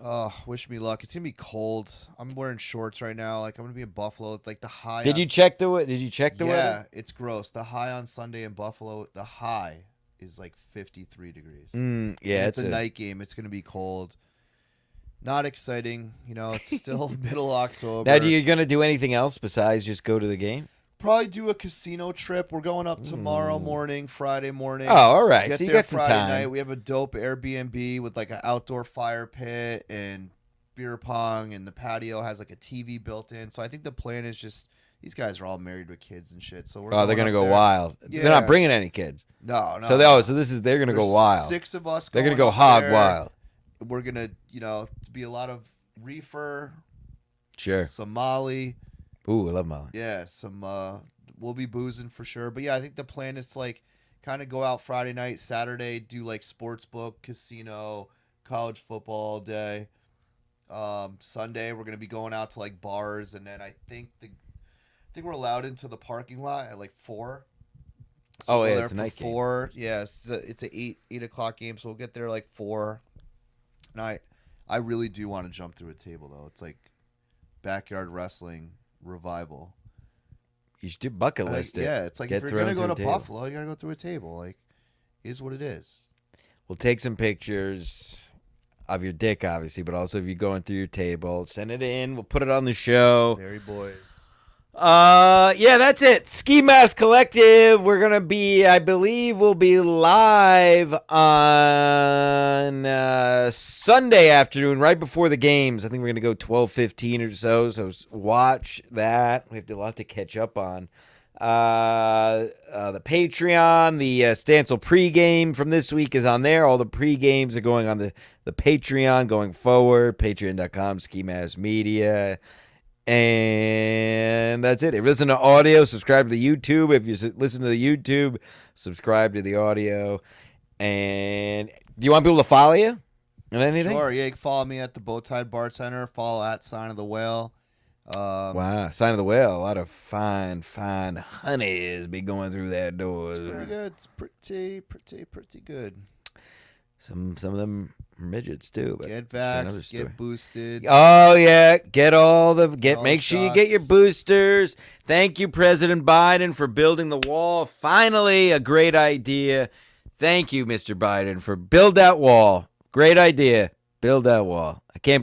Oh, wish me luck. It's gonna be cold. I'm wearing shorts right now. Like, I'm gonna be in Buffalo. It's like the high. Did you check the weather? Yeah, weather? it's gross. The high on Sunday in Buffalo, the high is like 53 degrees. Yeah, And it's a night game. It's gonna be cold. Not exciting. It's still middle October. Now, you gonna do anything else besides just go to the game? Probably do a casino trip. We're going up tomorrow morning, Friday morning. Oh, all right. Get So you there got some Friday time. night. We have a dope Airbnb with like an outdoor fire pit and beer pong, and the patio has like a TV built in. So I think the plan is just these guys are all married with kids and shit. So we're They're gonna up go there. wild. Yeah. They're not bringing any kids. No. So they're gonna go There's wild. 6 of us. They're gonna going go up hog there. wild. We're gonna, be a lot of reefer. Sure. Somali. Ooh, I love Molly. Yeah, we'll be boozing for sure. But yeah, I think the plan is to like kind of go out Friday night, Saturday, do like sports book, casino, college football all day. Sunday we're gonna be going out to like bars, and then I think we're allowed into the parking lot at like 4. So Oh we'll go yeah, there it's a for night game. 4. Yeah, it's a 8 o'clock game, so we'll get there like 4. And I really do want to jump through a table though. It's like backyard wrestling revival. You should do bucket list it. Yeah, it's like Get if you're thrown gonna go through to a table. Buffalo, you gotta go through a table. Like, is what it is. We'll take some pictures of your dick, obviously, but also if you're going through your table, send it in. We'll put it on the show. Very boys. Yeah, that's it. Ski Mask Collective. We're gonna be, I believe, we'll be live on Sunday afternoon, right before the games. I think we're gonna go 12:15 or so. So watch that. We have a lot to catch up on. The Patreon, the Stancil pregame from this week is on there. All the pregames are going on the Patreon going forward. Patreon.com, Ski Mask Media. And that's it. If you listen to audio, subscribe to the YouTube. If you listen to the YouTube, subscribe to the audio. And do you want people to follow you on anything? Sure. Yeah, you can follow me at the Bowtied Bartender. Follow at Sign of the Whale. Wow, Sign of the Whale. A lot of fine honeys be going through that door. It's pretty good. It's pretty good. Some of them are midgets too. But Get that's another vaxxed, story. get boosted. Oh yeah, all make the sure you get your shots. boosters. Thank you, President Biden, for building the wall. Finally, a great idea. Thank you, Mr. Biden, for build that wall. Great idea. Build that wall. I can't believe